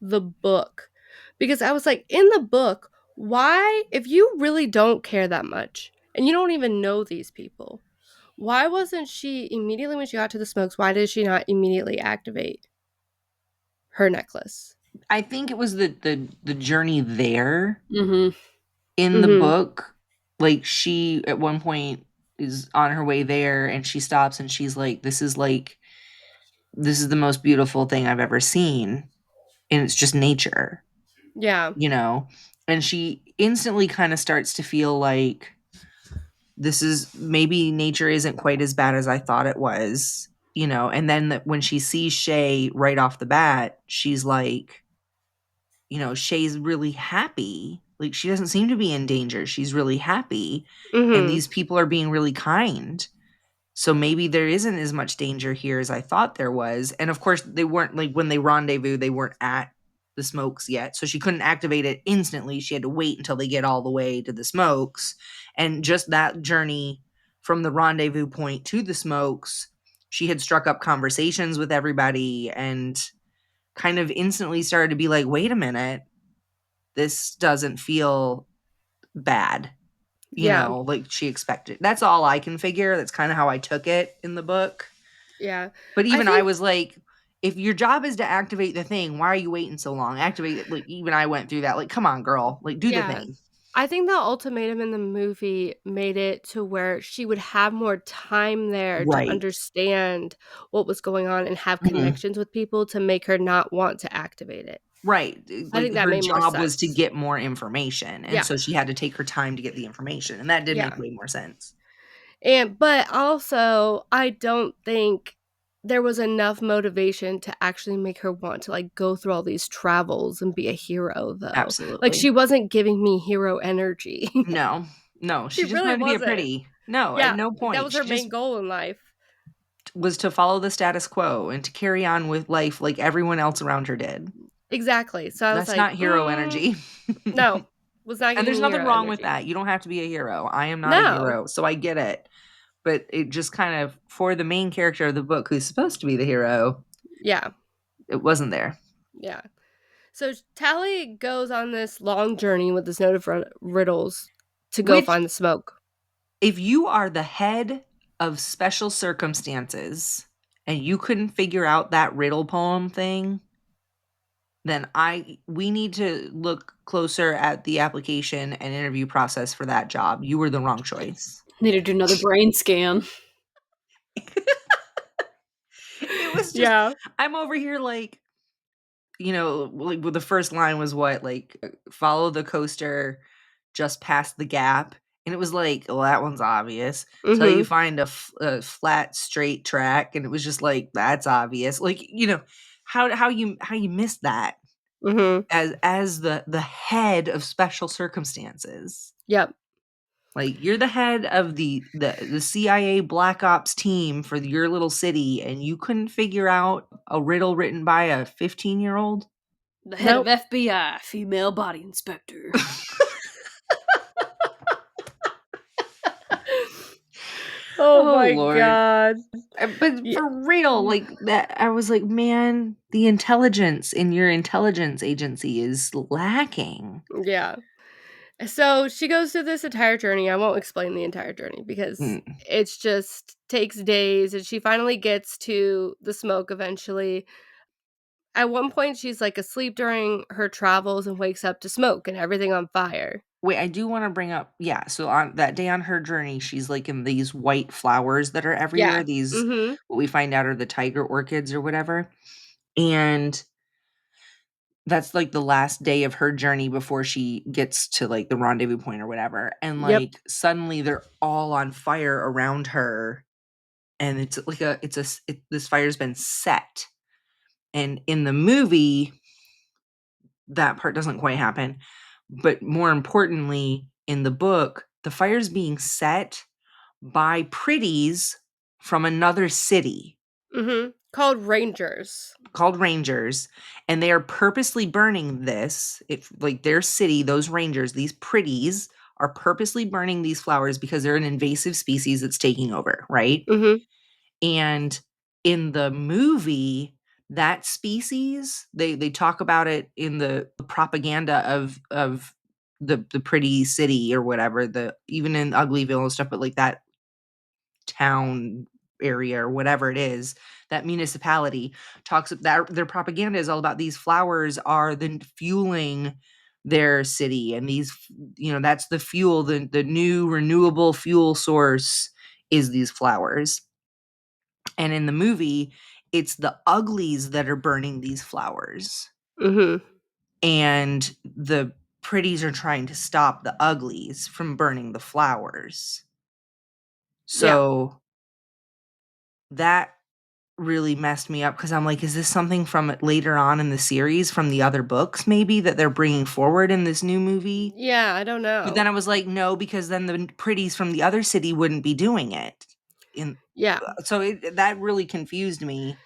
the book. Because I was like, in the book, why, if you really don't care that much and you don't even know these people, why wasn't she immediately when she got to the smokes, why did she not immediately activate her necklace? I think it was the journey there Mm-hmm. in the Mm-hmm. book. Like, she at one point is on her way there and she stops and she's like, this is the most beautiful thing I've ever seen. And it's just nature, Yeah. you know? And she instantly kind of starts to feel like this is maybe nature isn't quite as bad as I thought it was, you know? And then when she sees Shay right off the bat, she's like, you know, Shay's really happy. Like, she doesn't seem to be in danger. She's really happy. And Mm-hmm. these people are being really kind. So maybe there isn't as much danger here as I thought there was. And of course, they weren't, like, when they rendezvous, they weren't at the smokes yet. So she couldn't activate it instantly. She had to wait until they get all the way to the smokes. And just that journey from the rendezvous point to the smokes, she had struck up conversations with everybody and kind of instantly started to be like, wait a minute, this doesn't feel bad, you Yeah. know, like she expected. That's all I can figure. That's kind of how I took it in the book. Yeah. But I even I think, was like, if your job is to activate the thing, why are you waiting so long? Activate it. Like, even I went through that. Like, come on, girl. Like, do the yeah. thing. I think the ultimatum in the movie made it to where she would have more time there to Right. understand what was going on and have Mhm. connections with people to make her not want to activate it. Right. I Like, think that her made more job was to sense. get more information. And Yeah. so she had to take her time to get the information. And that did make Yeah. way more sense. But also, I don't think there was enough motivation to actually make her want to, like, go through all these travels and be a hero, though. Like, Absolutely. she wasn't giving me hero energy. No. No. She She just really wanted to be a wasn't. pretty. No, at Yeah, no like, that point. was her She just main goal in life. was to follow the status quo and to carry on with life like everyone else around her did. Exactly. So I was That's like, not hero energy. no, was not And giving there's me nothing hero wrong with energy. that. You don't have to be a hero. I am not a No. hero, so I get it. But it just kind of, for the main character of the book who's supposed to be the hero, Yeah. it wasn't there. Yeah. So Tally goes on this long journey with this note of riddles to go Which, find the smoke. if you are the head of special circumstances and you couldn't figure out that riddle poem thing, then we need to look closer at the application and interview process for that job. You were the wrong choice. Need to do another brain scan. It was just, Yeah. I'm over here like, you know, like, well, the first line was what, like, follow the coaster just past the gap. And it was like, well, that one's obvious. Till you Mhm. find a flat, straight track. And it was just like, that's obvious. Like, you know, how you missed that Mhm. as the head of special circumstances. Yep. Like, you're the head of the CIA Black Ops team for your little city, and you couldn't figure out a riddle written by a 15-year-old? The head of Nope. FBI, female body inspector. Oh Oh, my Lord. god. But Yeah. for real, like, that I was like, "Man, the intelligence in your intelligence agency is lacking." Yeah. So she goes through this entire journey. I won't explain the entire journey because Mm. it's just takes days and she finally gets to the smoke eventually. At one point she's like asleep during her travels and wakes up to smoke and everything on fire. Wait, I do wanna bring up, yeah, so on that day on her journey, she's, like, in these white flowers that are everywhere, Yeah. these Mhm. what we find out are the tiger orchids or whatever, and that's, like, the last day of her journey before she gets to, like, the rendezvous point or whatever, and, Yep. like, suddenly they're all on fire around her, and it's like this fire's been set, and in the movie, that part doesn't quite happen. But more importantly, in the book, the fire's being set by pretties from another city Called Rangers. called Rangers, and they are purposely burning this. If like their city, those Rangers, these pretties are purposely burning these flowers because they're an invasive species that's taking over, right? Mhm. And in the movie, that species, they talk about it in the propaganda of the pretty city or whatever, the even in Uglyville and stuff, but like that town area or whatever it is, that municipality talks that their propaganda is all about these flowers are then fueling their city, and these, that's the fuel, the new renewable fuel source is these flowers. And in the movie, it's the uglies that are burning these flowers. Mhm. And the pretties are trying to stop the uglies from burning the flowers. Yeah. So that really messed me up because I'm like, is this something from later on in the series from the other books maybe that they're bringing forward in this new movie? Yeah, I don't But then know. I was like, no, because then the pretties from the other city wouldn't be doing it. In Yeah. So that really confused me.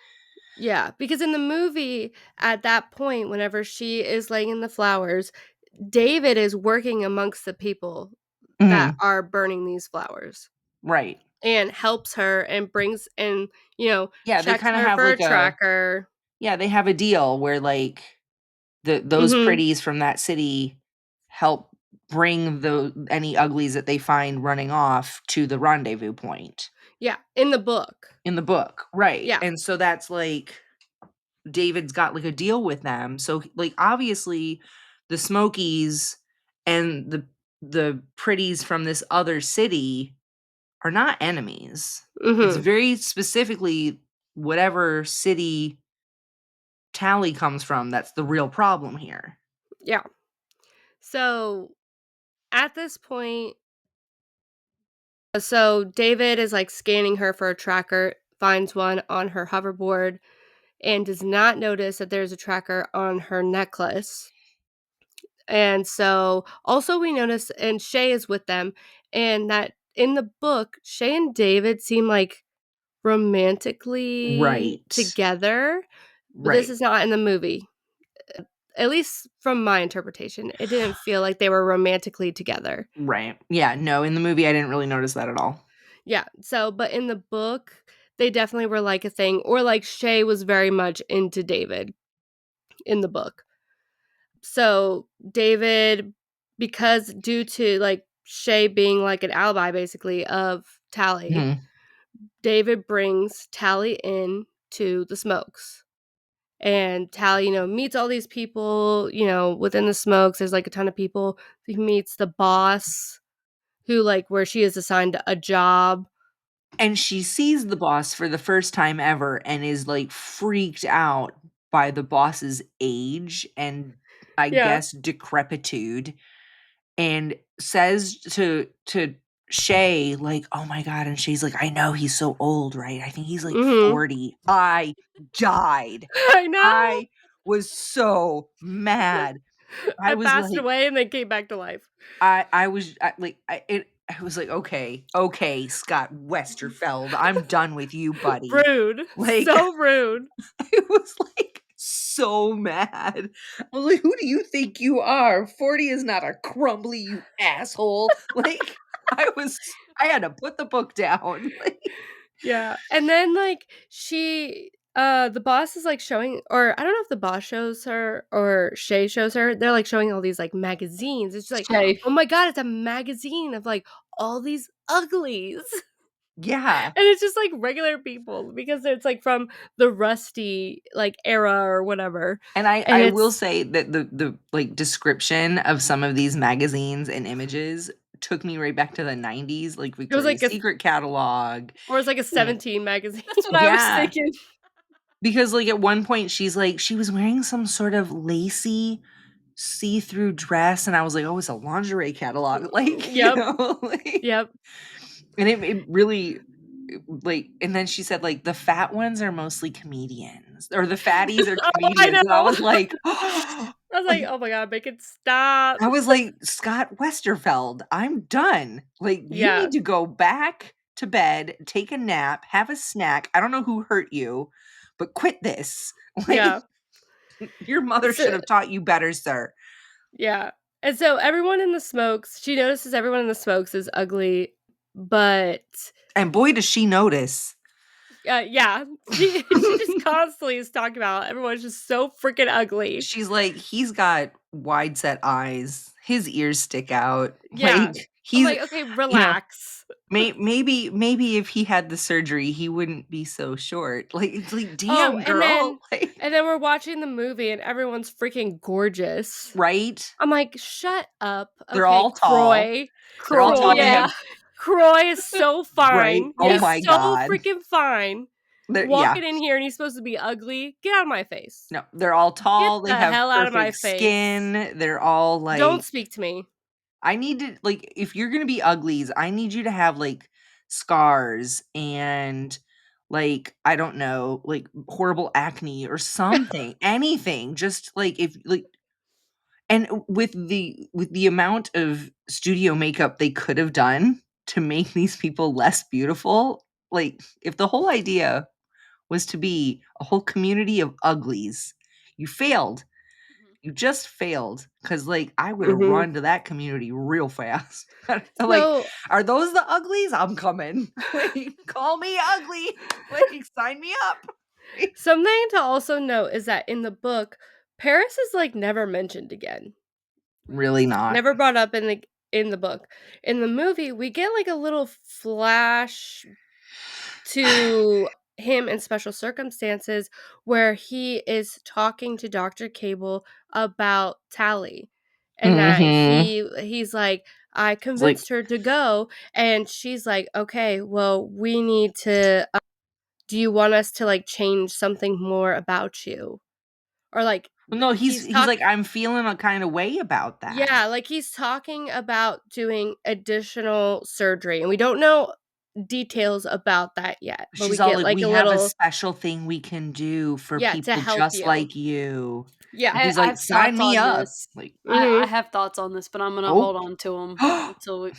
Yeah, because in the movie, at that point, whenever she is laying in the flowers, David is working amongst the people that Mhm. are burning these flowers Right. and helps her and brings and, Yeah, they checks kind of her have for a like a tracker. yeah, they have a deal where like those Mhm. pretties from that city help bring the any uglies that they find running off to the rendezvous point Yeah, in the book. in the book, right? Yeah. And so that's like David's got like a deal with them. So like obviously the Smokies and the pretties from this other city are not enemies. It's Mhm. very specifically whatever city Tally comes from that's the real problem here. Yeah. So, at this point, David is, like, scanning her for a tracker, finds one on her hoverboard, and does not notice that there's a tracker on her necklace. And so also we notice and Shay is with them, and that in the book, Shay and David seem like romantically Right. together, but this Right. is not in the movie. At least from my interpretation, it didn't feel like they were romantically together. Right. Yeah, no, in the movie, I didn't really notice that at all. Yeah, so but in the book, they definitely were like a thing, or like Shay was very much into David in the book. So David, because due to like Shay being like an alibi basically of Tally, Mhm. David brings Tally in to the Smokes. And Tally, meets all these people, within the Smokes. There's like a ton of people. He meets the boss who like where she is assigned a job. And she sees the boss for the first time ever and is, like, freaked out by the boss's age and, I Yeah. guess, decrepitude, and says to Shay, like, "Oh my god," and Shay's like, "I know, he's so old, right? I think he's, like, Mhm. 40." I died. I know. I was so mad. I I was passed like away and then came back to life. I was like I was like, "Okay, okay, Scott Westerfeld, I'm done with you, buddy." Rude. Like, So rude. I was, like, so mad. I was like, "Who do you think you are? 40 is not a crumbly, you asshole." Like, I had to put the book down, like Yeah, and then, like, the boss is, like, showing or I don't know if the boss shows her or Shay shows her, they're, like, showing all these, like, magazines, it's just like, Shay. "Oh my god, it's a magazine of, like, all these uglies." Yeah, And it's just, like, regular people because it's, like, from the Rusty, like, era or whatever, and I and I will it's say that like, description of some of these magazines and images took me right back to the '90s, like it was like Victoria's a Secret catalog. or it's like a Yeah. 17 magazine. That's what I was Yeah, thinking. because, like, at one point, she's like she was wearing some sort of lacy see-through dress, and I was like, "Oh, it's a lingerie catalog," like, Yep, like yep. and it really like and then she said, like, "The fat ones are mostly comedians," or, "The fatties are Oh, I comedians," and I know. was like, I was like, "Oh my god, make it stop." I was like, "Scott Westerfeld, I'm done. Like, you Yeah, need to go back to bed, take a nap, have a snack. I don't know who hurt you, but quit this. Like, yeah. your mother should So have taught you better, sir." yeah. And so everyone in the smokes she notices everyone in the smokes is ugly, but And boy, does she notice. yeah, she just constantly is talking about everyone's just so freaking ugly. She's like, "He's got wide set eyes. His ears stick out." Yeah. Like, I'm he's like, "Okay, you know, relax." maybe if he had the surgery, he wouldn't be so short. Like, it's like, Oh, "Damn, girl." Like, and then we're watching the movie and everyone's freaking gorgeous. right? I'm like, "Shut up, They're okay, all tall. Croy." They're all Croy, tall. They Croy. have yeah. Croy is so right? fine. Oh Yep. He's my so god. freaking fine. Yeah. Walking in here and he's supposed to be ugly. Get out of my face. No, they're all Get tall, they the have hell out of my perfect face. skin, they're all, Don't like speak to me. I need to like, if you're gonna be uglies, I need you to have, like, scars and, like, I don't know, like, horrible acne or something, anything, just, like, if like and with the amount of studio makeup they could have done to make these people less beautiful, like, if the whole idea was to be a whole community of uglies, you failed. Mhm. You just failed because, like, I would have Mhm. run to that community real fast. I'm like, So, "Are those the uglies? I'm coming. Like, call me ugly. Like, sign me up." something to also note is that in the book, Paris is, like, never mentioned again. Really not. Never brought up in the book. In the movie, we get, like, a little flash to him in special circumstances where he is talking to Dr. Cable about Tally, and that Mhm. he's like, "I It's like, convinced her to go," and she's like, "Okay, well, we need to, do you want us to, like, change something more about you?" Or, like, no, he's he's talk like, "I'm feeling a kinda way about that." yeah, like, he's talking about doing additional surgery, and we don't know details about that yet, but we She's all get, like, like, "We a have a little special thing we can do for yeah, to people help just you. like you." Yeah. And he's I like, have "Sign thoughts me on up." this. Like, I Mhm. have thoughts on this, but I'm gonna "Oh." hold on to them until we,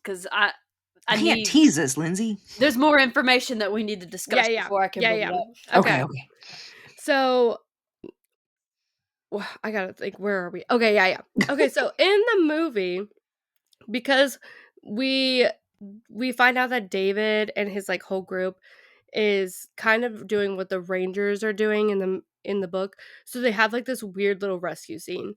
because I You can't need. tease us, Lindsay. There's more information that we need to Yeah, discuss yeah. before I can Yeah, bring yeah. it up. Okay, Okay. okay. So, I gotta think, where are we? Okay, yeah, yeah. Okay, so in the movie, because we we find out that David and his, like, whole group is kind of doing what the Rangers are doing in the book, so they have, like, this weird little rescue scene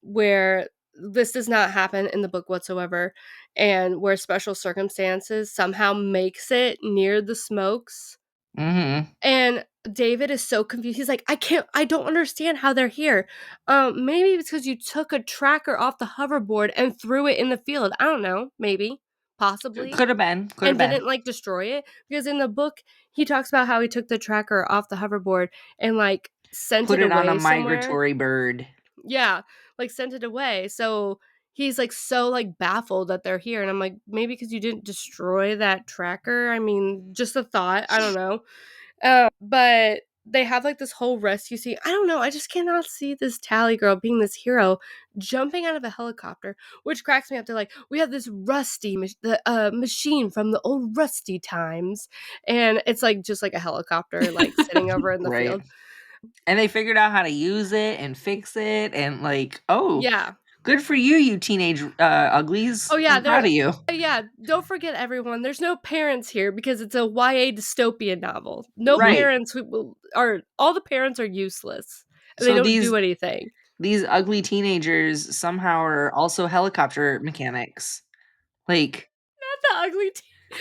where this does not happen in the book whatsoever, and where special circumstances somehow makes it near the smokes. Mhm. And David is so confused. He's like, I don't understand how they're here. Maybe it's because you took a tracker off the hoverboard and threw it in the field. I don't know. Maybe. Possibly. Could have been, could have And been. didn't, like, destroy it. Because in the book, he talks about how he took the tracker off the hoverboard and, like, sent Put it it on a away somewhere. migratory bird. Yeah, like, sent it away. So he's, like, so, like, baffled that they're here. And I'm like, maybe because you didn't destroy that tracker. I mean, just a thought. I don't know. But they have, like, this whole rescue scene. I don't know, I just cannot see this Tally girl being this hero jumping out of a helicopter, which cracks me up. They're like, "We have this machine from the old rusty times," and it's, like, just, like, a helicopter, like, sitting over in the Right. field. And they figured out how to use it and fix it and, like, "Oh, Yeah. good for you, you teenage, uglies. Oh, yeah, I'm proud there of you." yeah, don't forget, everyone, there's no parents here because it's a YA dystopian novel. No Right. parents who will are all the parents are useless, and they So don't do anything. these ugly teenagers somehow are also helicopter mechanics. Like, The ugly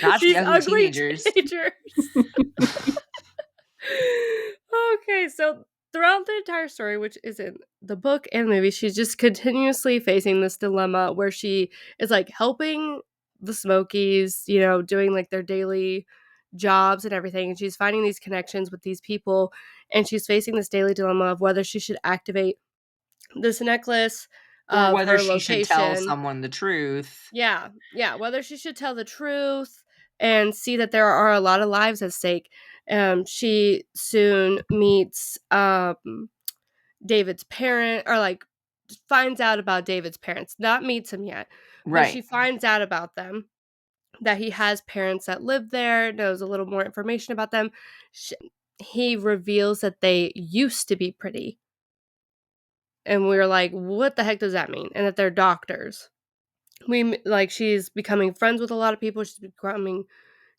not the these ugly ugly teenagers. teenagers. Okay, so throughout the entire story, which is in the book and movie, she's just continuously facing this dilemma where she is, like, helping the Smokies, doing, like, their daily jobs and everything, and she's finding these connections with these people, and she's facing this daily dilemma of whether she should activate this necklace Or of whether her she should tell location. someone the truth. Yeah, yeah, whether she should tell the truth and see that there are a lot of lives at stake. She soon meets, David's parent or, like, finds out about David's parents, not meets him yet, but Right. she finds out about them, that he has parents that live there, knows a little more information about them. Sh He reveals that they used to be pretty, and we're like, "What the heck does that mean?" And that they're doctors. Like, she's becoming friends with a lot of people, she's becoming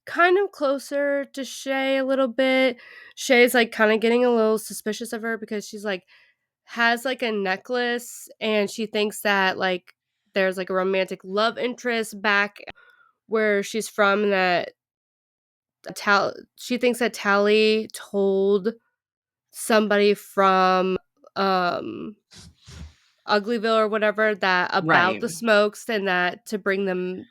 kind of closer to Shay a little bit. Shay's, like, kinda getting a little suspicious of her because she's, like, has, like, a necklace, and she thinks that, like, there's, like, a romantic love interest back where she's from, that she thinks that Tally told somebody from, um, Uglyville or whatever, that about Right. the smokes, and that to bring them,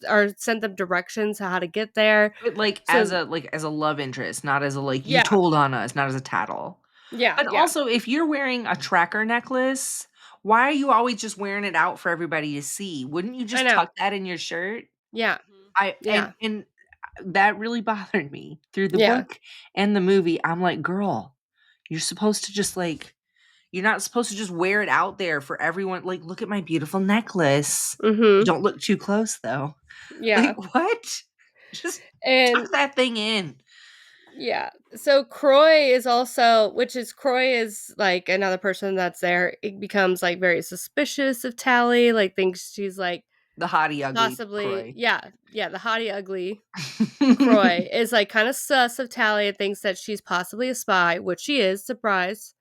or sent them directions on how to get there. But, So as a love interest, not as a, "You yeah. told on us," not as a tattle. Yeah, But yeah. also, if you're wearing a tracker necklace, why are you always just wearing it out for everybody to see? Wouldn't you I just know. tuck that in your shirt? Yeah. Mhm. I Yeah. and that really bothered me through the Yeah. book and the movie. I'm like, "Girl, you're supposed to just, you're not supposed to just wear it out there for everyone, look at my beautiful necklace. Mhm. Don't look too close, though." Yeah. What? Just tuck And that thing in. yeah. So Croy is also, Croy is, like, another person that's there. It becomes, like, very suspicious of Tally, like, thinks she's, like, The hottie ugly possibly, Croy. yeah, yeah, the hottie ugly Croy is, like, kinda sus of Tally and thinks that she's possibly a spy, which she is, surprise.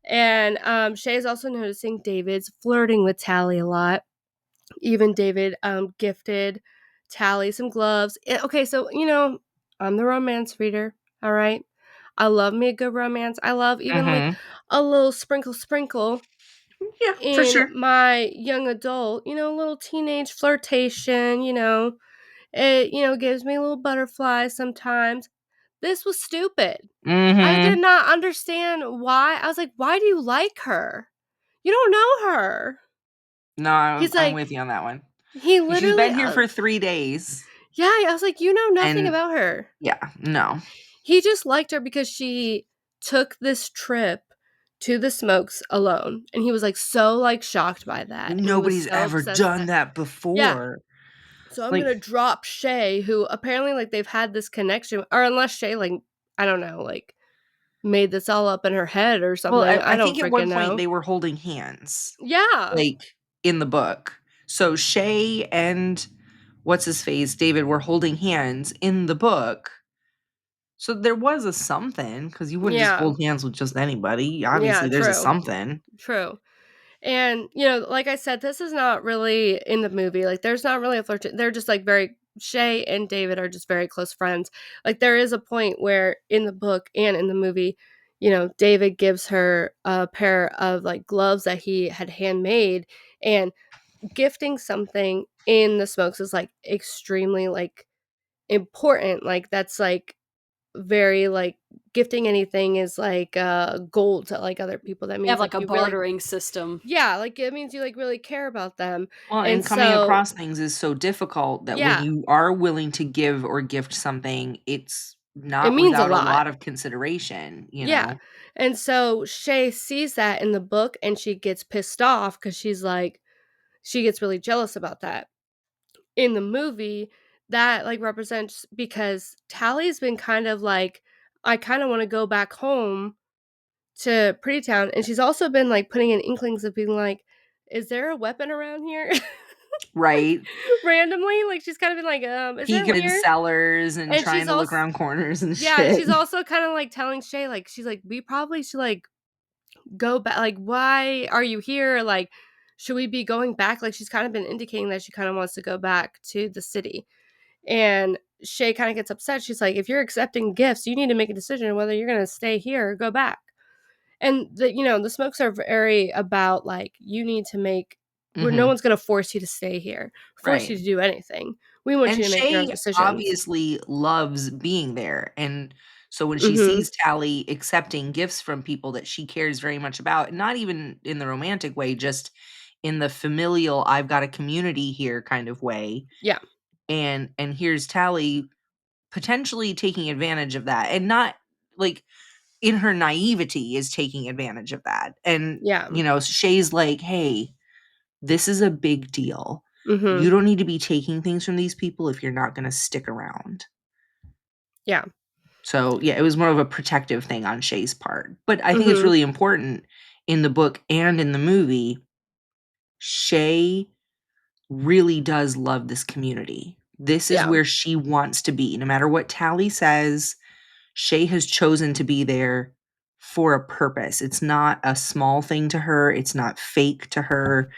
And, Shay is also noticing David's flirting with Tally a lot. Even David, gifted Tally some gloves. Okay, so, I'm the romance reader, alright? I love me a good romance. I love even, like, Mhm. a little sprinkle Yeah, for in sure. my young adult, a little teenage flirtation, it, gives me a little butterflies sometimes. This was stupid. I did Mhm. not understand why. I was like, "Why do you like her? You don't know her." No, I'm He's I'm like, with you on that one. he She's literally, been here for 3 days, yeah, I was like, "You know nothing and about her." yeah, no. He just liked her because she took this trip to the smokes alone, and he was, like, so, like, shocked by that, and he was Nobody's so ever obsessed with done that. that Yeah. before. So I'm Like, gonna drop Shay, who apparently, like, they've had this connection, or unless Shay, like, I don't know, like, made this all up in her head or well, something, I I don't think at freaking one point know. they were holding hands, Yeah. like, in the book. So Shay and what's his face, David, were holding hands in the book. So there was a something, because you wouldn't just Yeah. hold hands with just anybody. Yeah, Obviously, there's a true. something. True. And, like I said, this is not really in the movie, like, there's not really a flirt, they're just, like, very Shay and David are just very close friends. Like, there is a point where in the book and in the movie, David gives her a pair of, like, gloves that he had handmade, and gifting something in the smokes is, like, extremely, like, important, like, that's, like, very, like, gifting anything is like, gold to, like, other people. That They have, means, like, like, a you really, bartering system. yeah, like, it means you, like, really care about them, Well, and and coming so across things is so difficult that when yeah, you are willing to give or gift something, it's it not means a without a lot. lot of consideration, you Yeah, know? and so Shay sees that in the book, and she gets pissed off because she's like, she gets really jealous about that. In the movie, that, like, represents, because Tally's been kind of like, "I kinda wanna go back home to Pretty Town," and she's also been, like, putting in inklings of being like, "Is there a weapon around here?" Right? Randomly, like, she's kinda been like, "Is there Peeking one in here?" cellars and And trying she's to look also, around corners and yeah, and shit. she's also kinda, like, telling Shay, like, she's like, "We probably should, like, go back, like, why are you here? Like, should we be going back?" Like, she's kinda been indicating that she kinda wants to go back to the city, and Shay kinda gets upset. She's like, "If you're accepting gifts, you need to make a decision whether you're gonna stay here or go back." And the smokes are very about, like, you need to make, where no Mhm. one's gonna force you to stay here, force Right. you to do anything. We want you And to make your own Shay decisions. obviously loves being there, and so when she Mhm. sees Tally accepting gifts from people that she cares very much about, not even in the romantic way, just in the familial, "I've got a community here" kind of way, Yeah. and here's Tally potentially taking advantage of that, and not like, in her naivety, is taking advantage of that. And, Yeah. Shay's like, hey, this is a big deal. Mhm. You don't need to be taking things from these people if you're not going to stick around. Yeah. So, yeah, it was more of a protective thing on Shay's part. But I think it's Mhm. really important in the book and in the movie. Shay really does love this community. This is Yeah. where she wants to be. No matter what Tally says, Shay has chosen to be there for a purpose. It's not a small thing to her, it's not fake to her.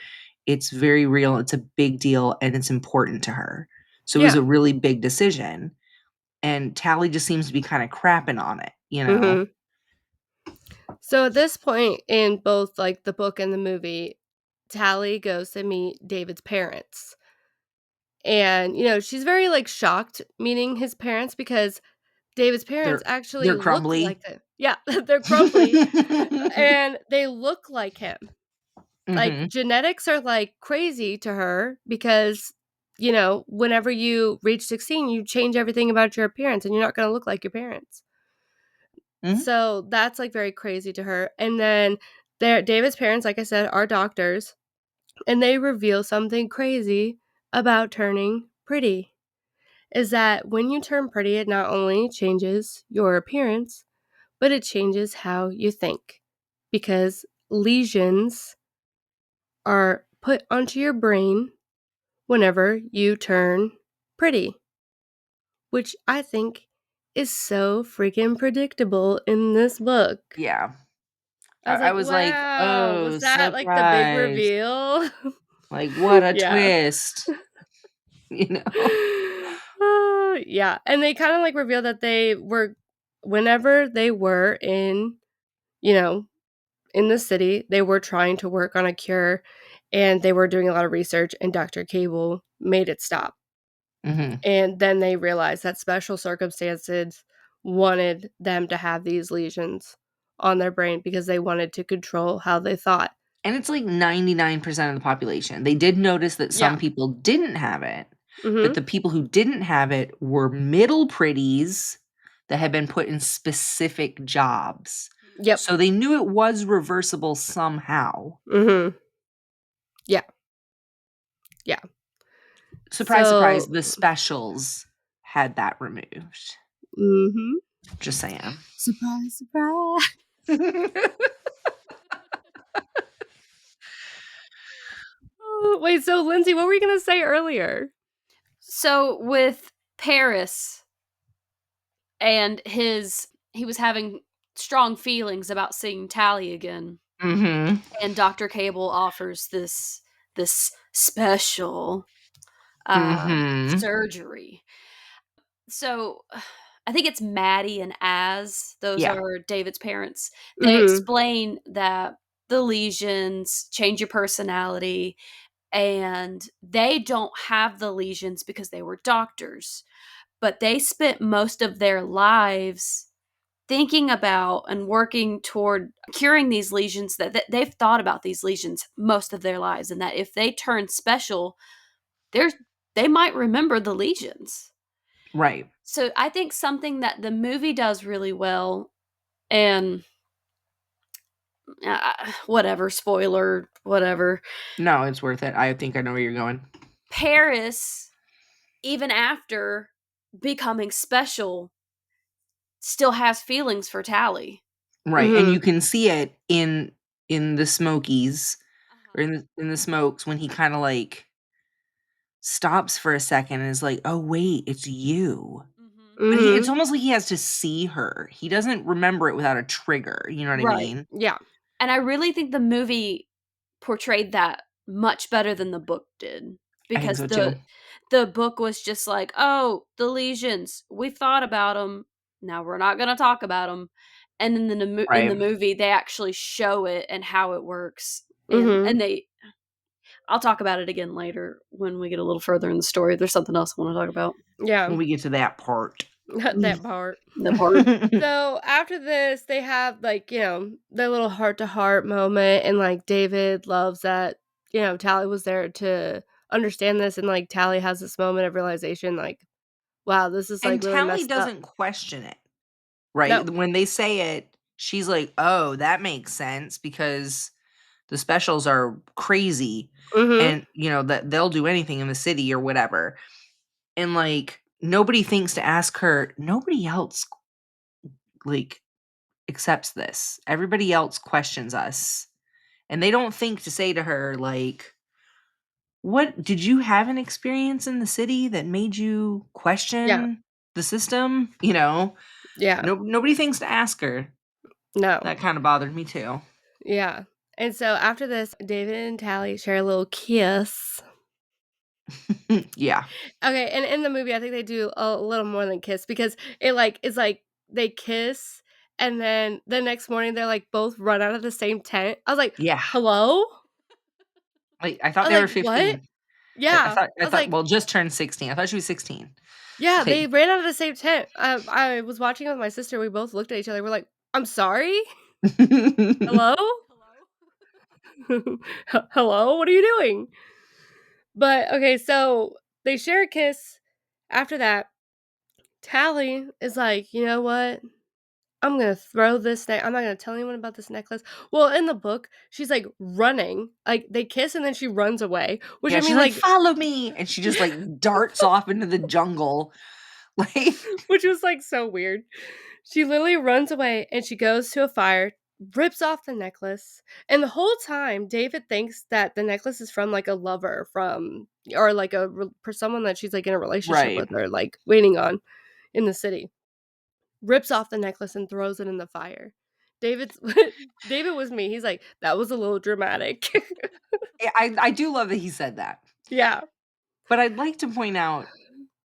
It's very real, it's a big deal, and it's important to her. So it was Yeah. a really big decision. And Tally just seems to be kind of crapping on it, Mhm. So at this point in both, like, the book and the movie, Tally goes to meet David's parents. And, she's very, like, shocked meeting his parents because David's parents actually They're look crumbly. like him. Yeah, they're crumbly, and they look like him. Like, Mhm. genetics are, like, crazy to her because, whenever you reach 16, you change everything about your appearance, and you're not gonna look like your parents. Mhm. So, that's, like, very crazy to her, and then David's parents, like I said, are doctors, and they reveal something crazy about turning pretty, is that when you turn pretty, it not only changes your appearance, but it changes how you think, because lesions are put onto your brain whenever you turn pretty, which I think is so freaking predictable in this book. Yeah. I was I like, was like, "Wow, "Oh, was that, like, the big surprise. reveal?" Like, what a Yeah. twist." You know? Yeah, and they kinda, like, revealed that they were whenever they were you know, in the city, they were trying to work on a cure, and they were doing a lot of research, and Dr. Cable made it stop. Mhm. And then they realized that special circumstances wanted them to have these lesions on their brain because they wanted to control how they thought. And it's like 99% of the population. They did notice that some Yeah. people didn't have it, but Mhm. the people who didn't have it were middle pretties that had been put in specific jobs. Yep. So they knew it was reversible somehow. Mhm. Yeah. Yeah. Surprise, surprise, So the specials had that removed. mhm. Just saying. Surprise, surprise. Wait, so Lindsay, what were you gonna say earlier? So with Paris and he was having strong feelings about seeing Tally again, Mhm. and Dr. Cable offers this special Mhm. surgery. So I think it's Maddie and Az, those Yeah. are David's parents. They Mhm. explain that the lesions change your personality, and they don't have the lesions because they were doctors, but they spent most of their lives thinking about and working toward curing these lesions, that they've thought about these lesions most of their lives, and that if they turn special, there's they might remember the lesions. Right. So I think something that the movie does really well, and whatever, spoiler, whatever, No, it's worth it. I think I know where you're going. Paris, even after becoming special, still has feelings for Tally. Right, and you Mhm. can see it in the Smokies or Uh-huh. in the Smokes when he kinda, like, stops for a second and is like, "Oh, wait, it's you." Mhm. But it's Mhm. almost like he has to see her. He doesn't remember it without a trigger, you know what I Right. mean? Yeah. And I really think the movie portrayed that much better than the book did, I think because so too. the book was just like, "Oh, the lesions, we've thought about them. Now we're not gonna talk about them." And then in the Right. movie, they actually show it and how it works, Mhm. and they I'll talk about it again later when we get a little further in the story. There's something else I wanna talk about. Yeah. When we get to that part. That part. The part. So after this, they have, like, their little heart to heart moment, and, like, David loves that, Tally was there to understand this, and, like, Tally has this moment of realization, like, wow, this is, like, And really Tally messed up. doesn't question it, right? No. When they say it, she's like, oh, that makes sense because the specials are crazy Mhm. and, that they'll do anything in the city or whatever. And, like, nobody thinks to ask her, nobody else, like, accepts this. Everybody else questions us. And they don't think to say to her, like, what did you have an experience in the city that made you Yeah. question the system? Yeah. Nobody thinks to ask her. No. That kind of bothered me too. Yeah. And so after this, David and Tally share a little kiss. Yeah. Okay, and in the movie, I think they do a little more than kiss because it's like they kiss and then the next morning they're like both run out of the same tent. I was like, Yeah. "Hello?" Like, I I thought was they were like, "What?" 15. I Yeah. thought I I was thought like, well, just turned 16. I thought she was 16. "Yeah, Like they ran out of the same tent." I was watching it with my sister. We both looked at each other. We're like, "I'm sorry? Hello? Hello? What are you doing?" But okay, so they share a kiss. After that, Tally is like, "You know what? I'm gonna throw this I'm not gonna tell anyone about this necklace." Well, in the book, she's, like, running, like, they kiss and then she runs away, which Yeah, I she's mean, like, like "Follow me," and she just, like, darts off into the jungle. Like which was, like, so weird. She literally runs away and she goes to a fire, rips off the necklace, and the whole time, David thinks that the necklace is from, like, a lover from or, like, a r for someone that she's, like, in a relationship Right. with or, like, waiting on in the city. Rips off the necklace and throws it in the fire. David's David was me, he's like, "That was a little dramatic." Yeah, I do love that he said that. Yeah. But I'd like to point out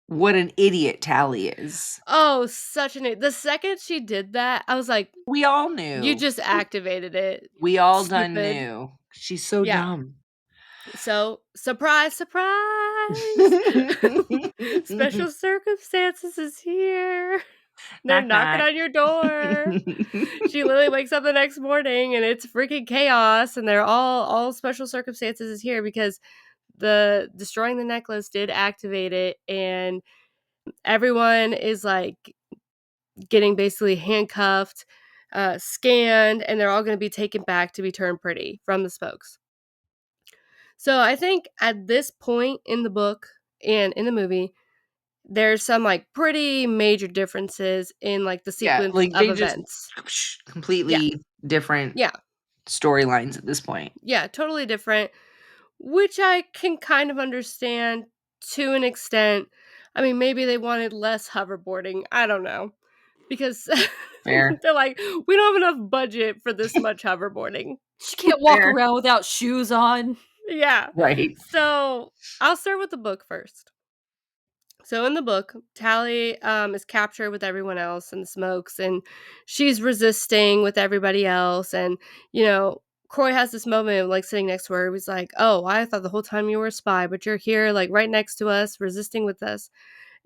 what an idiot Tally is. Oh, such an the second she did that, I was like, We all "You knew. just activated it, We all done stupid." knew. She's so Yeah. dumb. So, surprise, surprise! Special circumstances is here. They're Knock, knocking knock. on your door. She literally wakes up the next morning and it's freaking chaos and they're all special circumstances is here because the destroying the necklace did activate it and everyone is like getting basically handcuffed, scanned, and they're all going to be taken back to be turned pretty from the spokes. So I think at this point in the book and in the movie, there's some like pretty major differences in like the Yeah, sequence like, of they just events. Yeah. completely different Yeah. storylines at this point. Yeah, totally different, which I can kind of understand to an extent. I mean, maybe they wanted less hoverboarding. I don't know. Because Fair. they're like, "We don't have enough budget for this much hoverboarding." She can't walk Fair. around without shoes on. Yeah. Right. So, I'll start with the book first. So in the book, Tally, is captured with everyone else and smokes, and she's resisting with everybody else, and, Croy has this moment of, like, sitting next to her, he's like, "Oh, I thought the whole time you were a spy, but you're here, like, right next to us, resisting with us."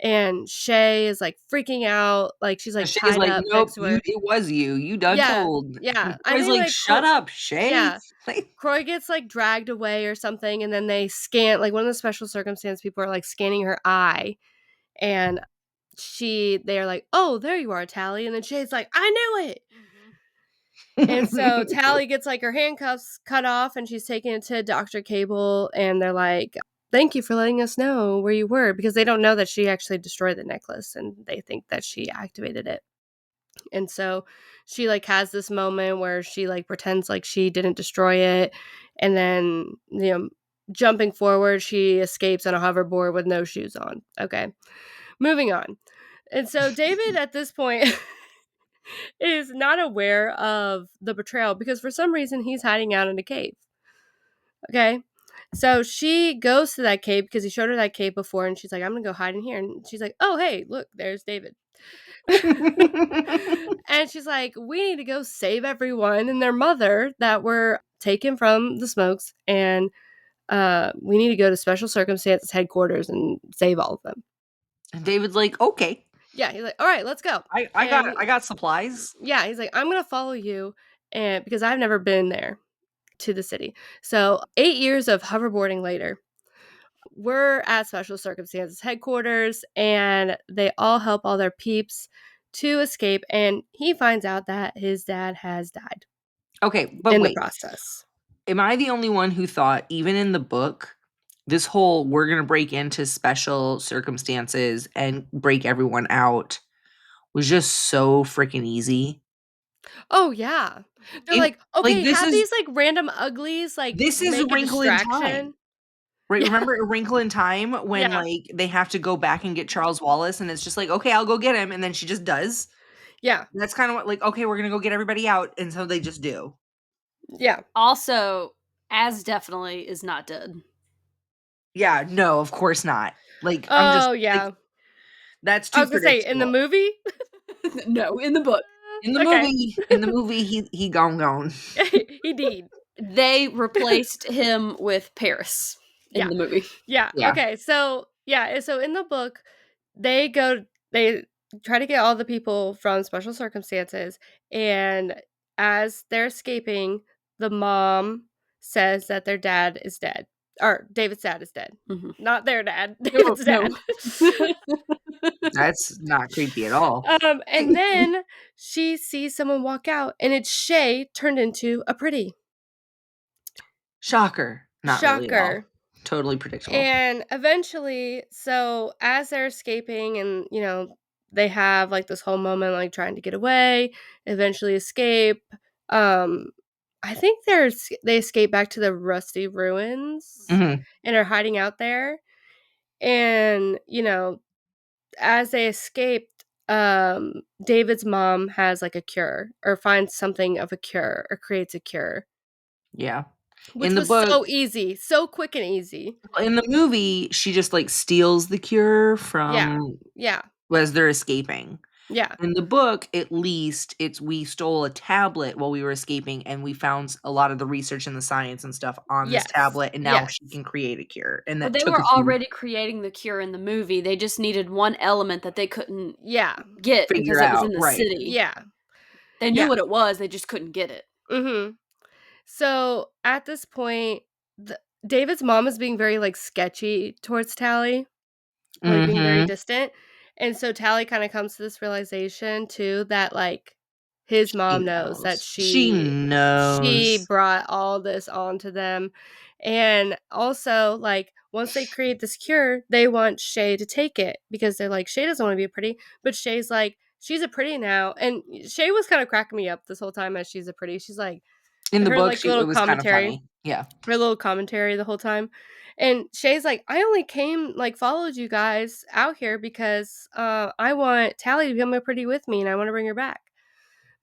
And Shay is, like, freaking out, like, she's, And like, Shay's tied like, up "Nope, next to you her. it was you. You done Yeah, told." yeah. And I Troy's think, like, like, "Shut up, Shay." yeah. Like Croy gets, like, dragged away or something, and then they scan like, one of the special circumstance people are, like, scanning her eye, and they're like, "Oh, there you are, Tally," and then Shay's like, "I knew it!" And so Tally gets, like, her handcuffs cut off, and she's taken it to Dr. Cable, and they're like, "Thank you for letting us know where you were," because they don't know that she actually destroyed the necklace, and they think that she activated it. And so she, like, has this moment where she, like, pretends like she didn't destroy it, and then, jumping forward, she escapes on a hoverboard with no shoes on. Okay, moving on. And so David at this point is not aware of the betrayal because for some reason he's hiding out in a cave. Okay. So she goes to that cave because he showed her that cave before and she's like, "I'm gonna go hide in here." And she's like, "Oh, hey, look, there's David." And she's like, "We need to go save everyone and their mother that were taken from the smokes. And we need to go to special circumstances headquarters and save all of them." And David's like, "Okay. Yeah. He's like, "All right, let's go." I got And I got supplies." yeah, he's like, "I'm gonna follow you, and because I've never been there to the city." So 8 years of hoverboarding later, we're at Special Circumstances headquarters, and they all help all their peeps to escape, and he finds out that his dad has died Okay, but in the wait. process. Am I the only one who thought, even in the book, this whole we're going to break into special circumstances and break everyone out was just so freaking easy? Oh, yeah. They're It, like, like, "Okay, have these, like, random uglies, like, this is A make a Wrinkle in Time. distraction." Right, Yeah, remember A Wrinkle in Time when, yeah, like, they have to go back and get Charles Wallace, and it's just like, "Okay, I'll go get him," and then she just does? yeah, That's kinda what, like, "Okay, we're gonna go get everybody out," and so they just do. yeah. Also, as definitely is not dead. Yeah, no, of course not. Like, I'm just Oh, like, yeah. that's I too was gonna say, in the predictable. movie? No, in the book. Okay. In the movie, he gone. He did. They replaced him with Paris in Yeah. the movie. Yeah, Yeah. okay, so yeah, so in the book, they try to get all the people from special circumstances, and as they're escaping, the mom says that their dad is dead, or David's dad is dead. Mhm. Not their dad, No, David's no. dad. That's not creepy at all. And then she sees someone walk out, and it's Shay turned into a pretty. Shocker. Not really at all. Shocker. Totally predictable. And eventually, so as they're escaping and, they have like this whole moment like trying to get away, eventually escape. Um I think they escape back to the rusty ruins Mhm. and are hiding out there. And, as they escaped, David's mom has like a cure or finds something of a cure or creates a cure, Yeah. In which the was book so easy, so quick and easy. in the movie, she just, like, steals the cure Yeah. from Yeah. as they're escaping. Yeah. In the book, at least, it's we stole a tablet while we were escaping, and we found a lot of the research and the science and stuff on this Yes. tablet, and now Yes. she can create a cure, and Well, that they took were a few already creating the cure in the movie. They just needed one element that they couldn't Yeah. get because figure it was out, in the right. city. Yeah. They knew Yeah. what it was, they just couldn't get it. Mhm. So, at this point, David's mom is being very, like, sketchy towards Tally, like, being very Mhm. distant, and so Tally kinda comes to this realization too that, like, his She mom knows that knows. She she knows. brought all this onto them, and also, like, once they create this cure, they want Shay to take it because they're like, "Shay doesn't wanna be a pretty," but Shay's like, "She's a pretty now," and Shay was kinda cracking me up this whole time as she's a pretty, she's like In the her, book, like, she it little was kinda commentary funny. Yeah. her little commentary the whole time, and Shay's like, "I only came like, followed you guys out here because, I want Tally to become a pretty with me, and I wanna bring her back."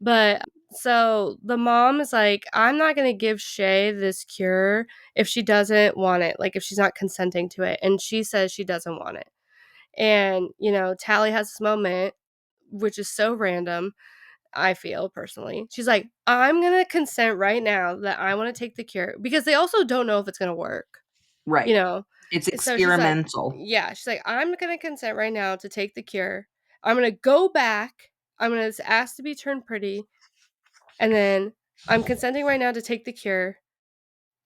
But so the mom is like, "I'm not gonna give Shay this cure if she doesn't want it, like, if she's not consenting to it," and she says she doesn't want it. And, Tally has this moment, which is so random, I feel personally. She's like, "I'm gonna consent right now that I wanna take the cure," because they also don't know if it's gonna work, you Right. know? It's So she's like, experimental. yeah, she's like, "I'm gonna consent right now to take the cure. I'm gonna go back. I'm gonna ask to be turned pretty, and then I'm consenting right now to take the cure,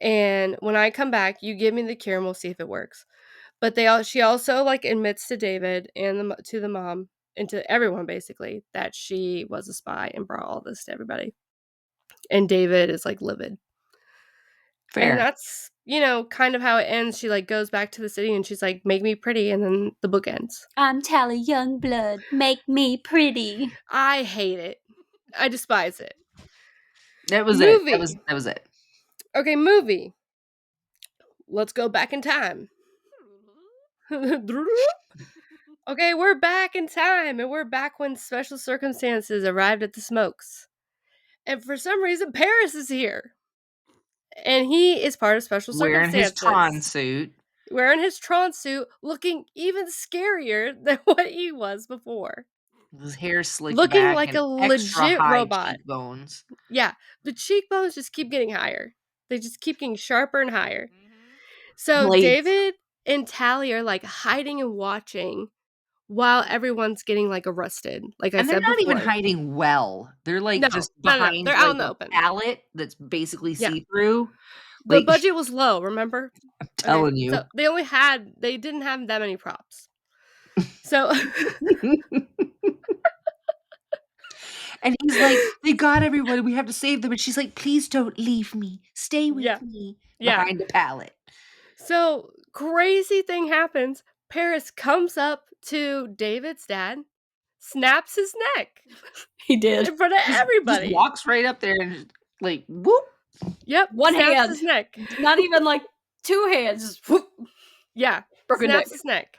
and when I come back, you give me the cure and we'll see if it works." But she also, like, admits to David and to the mom and to everyone basically that she was a spy and brought all this to everybody. And David is, like, livid. And Fair. that's, kind of how it ends. She, like, goes back to the city and she's like, "Make me pretty," and then the book ends. I'm Tally Youngblood, make me pretty. I hate it. I despise it. That was it. Movie. That was it. Okay, movie. Let's go back in time. Okay, we're back in time, and we're back when special circumstances arrived at the Smokes. And for some reason, Paris is here. And he is part of special Wearing his Tron circumstances. suit. Wearing his Tron suit, looking even scarier than what he was before. His hair slicked Looking back like and a extra legit high robot. cheekbones. Yeah, the cheekbones just keep getting higher. They just keep getting sharper and higher. So Like, David and Tally are like hiding and watching while everyone's getting like arrested, like I and they're said not even before. hiding well. They're, like, No, just no, no, behind, they're out like, in the a open. pallet that's basically Yeah. see-through. The Like, budget was low, remember? I'm Okay, telling so you. they didn't have that many props. So And he's like, "They got everyone. We have to save them." And she's like, "Please don't leave me. Stay with me." Yeah. Behind the pallet. So, crazy thing happens. Paris comes up to David's dad, snaps his neck He did. in front of Just everybody. walks right up there and just, like, whoop. Yep, One snaps hand. his neck. Not even like 2 hands. Just whoop. Yeah, Broken snaps neck. his neck.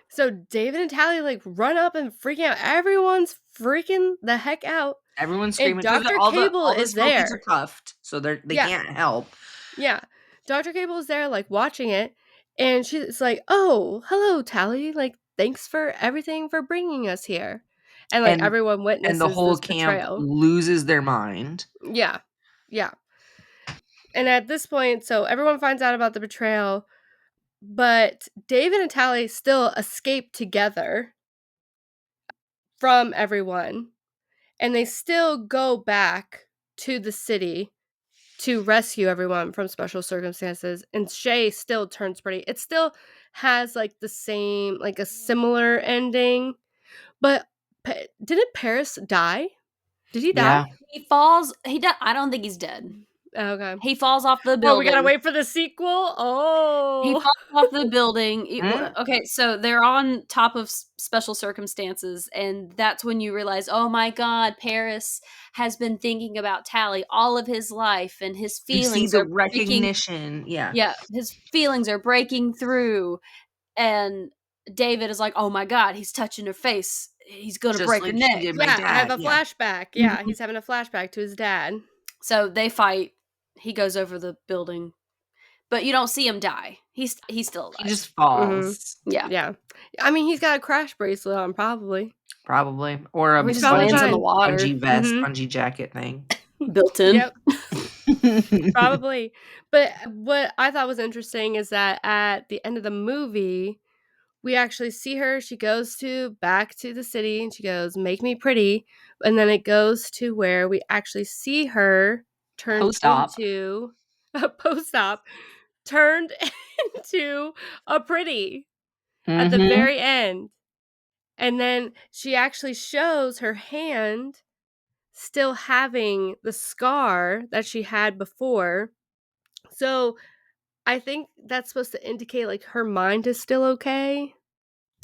So David and Tally like run up and freak out. Everyone's freaking the heck out. Everyone's And screaming because Dr. all Cable the is Smokies are there. cuffed, so they Yeah. can't help. Yeah. Dr. Cable is there, like, watching it. And she's like, "Oh, hello, Tally. Like, thanks for everything for bringing us here." And, like, everyone And witnesses the whole this camp betrayal. loses their mind. Yeah. Yeah. And at this point, so everyone finds out about the betrayal, but David and Tally still escape together from everyone. And they still go back to the city to rescue everyone from special circumstances. And Shay still turns pretty. It still has like the same, like a similar ending. But didn't Paris die? Did he die? Yeah. He falls. I don't think he's dead. Okay. He falls off the Oh, building. we gotta wait for the sequel? He Oh. falls off the building. Hmm? Okay, so they're on top of special circumstances, and that's when you realize, oh my God, Paris has been thinking about Tally all of his life, and his You see feelings the are breaking. recognition. Yeah. Yeah, his feelings are breaking through, and David is like, oh my God, he's touching her face. He's gonna Just break like her she neck. did my Yeah, I have dad. a Yeah. flashback. Yeah, Mhm. he's having a flashback to his dad. So they fight. He goes over the building, but you don't see him die. He's still alive. He just falls. Yeah. Yeah. I mean, he's got a crash bracelet on, probably. Probably. Or a He just Probably lands in the fine. water. bungee vest, Mhm. bungee jacket thing. Built in. Yep. Probably. But what I thought was interesting is that at the end of the movie, we actually see her. She goes back to the city and she goes, "Make me pretty." And then it goes to where we actually see her turned Post-op. into a post-op, turned into a pretty at the Mhm. very end. And then she actually shows her hand still having the scar that she had before. So I think that's supposed to indicate like her mind is still okay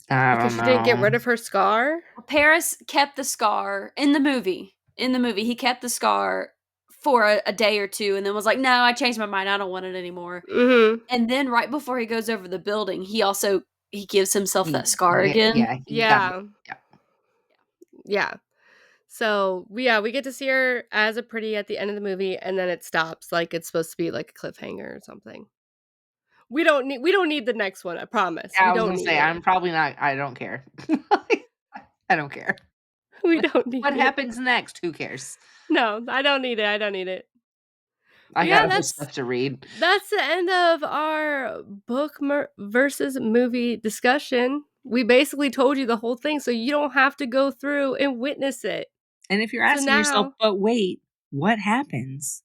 I because don't she didn't get know. rid of her scar. Paris kept the scar in the movie. In the movie, he kept the scar for a day or two and then was like, no, I changed my mind. I don't want it anymore. Mm-hmm. And then right before he goes over the building, he gives himself that scar again. Yeah. Yeah. Yeah. So we get to see her as a pretty at the end of the movie, and then it stops. Like it's supposed to be like a cliffhanger or something. We don't need the next one. I promise. Yeah, We I was don't gonna need say, it. I'm probably not. I don't care. I don't care. We don't need What it. happens next? Who cares? No, I don't need it. I don't need it. I Yeah, got other stuff to read. That's the end of our book versus movie discussion. We basically told you the whole thing, so you don't have to go through and witness it. And if you're So asking yourself, now, but wait, what happens?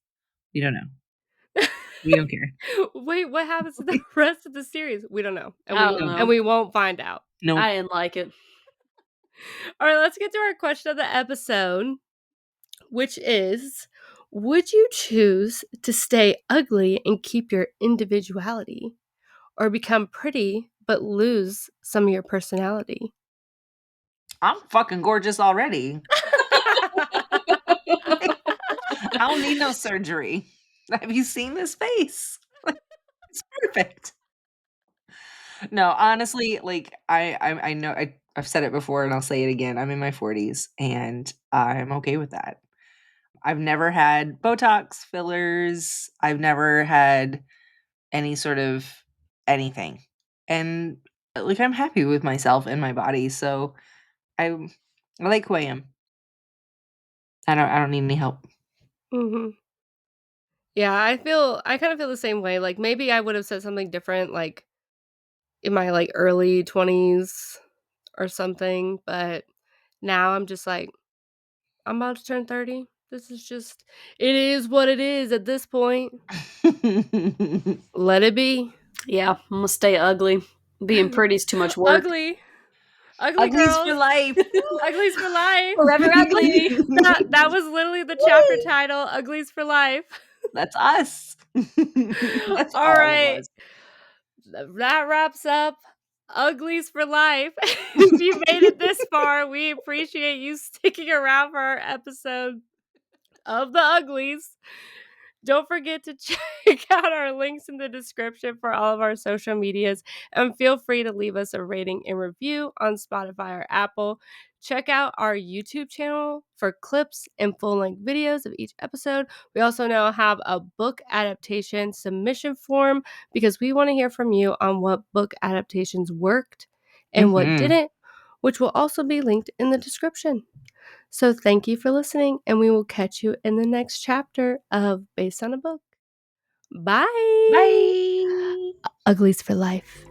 We don't know. We don't care. wait, what happens to the rest of the series? We don't know, I don't know. and we won't find out. No. I didn't like it. All right, let's get to our question of the episode, which is: would you choose to stay ugly and keep your individuality, or become pretty but lose some of your personality? I'm fucking gorgeous already. I don't need no surgery. Have you seen this face? It's perfect. No, honestly, like I know I've said it before and I'll say it again. I'm in my 40s and I'm okay with that. I've never had Botox, fillers. I've never had any sort of anything. And like I'm happy with myself and my body, so I like who I am. I don't need any help. Mm-hmm. Yeah, I kind of feel the same way. Like maybe I would have said something different like in my like early 20s or something, but now I'm just like I'm about to turn 30. This is just it is what it is at this point. Let it be. Yeah, I'm gonna stay ugly. Being pretty is too much work. Ugly. Ugly Uglies girls. for life. Uglies for life. Forever ugly. That was literally the chapter title, Uglies for Life. That's us. That's All all right. of us. That wraps up Uglies for Life. If you made it this far, we appreciate you sticking around for our episode of the Uglies. Don't forget to check out our links in the description for all of our social medias, and feel free to leave us a rating and review on Spotify or Apple. Check out our YouTube channel for clips and full-length videos of each episode. We also now have a book adaptation submission form because we want to hear from you on what book adaptations worked and what didn't, which will also be linked in the description. So thank you for listening, and we will catch you in the next chapter of Based on a Book. Bye! Bye. Uglies for life.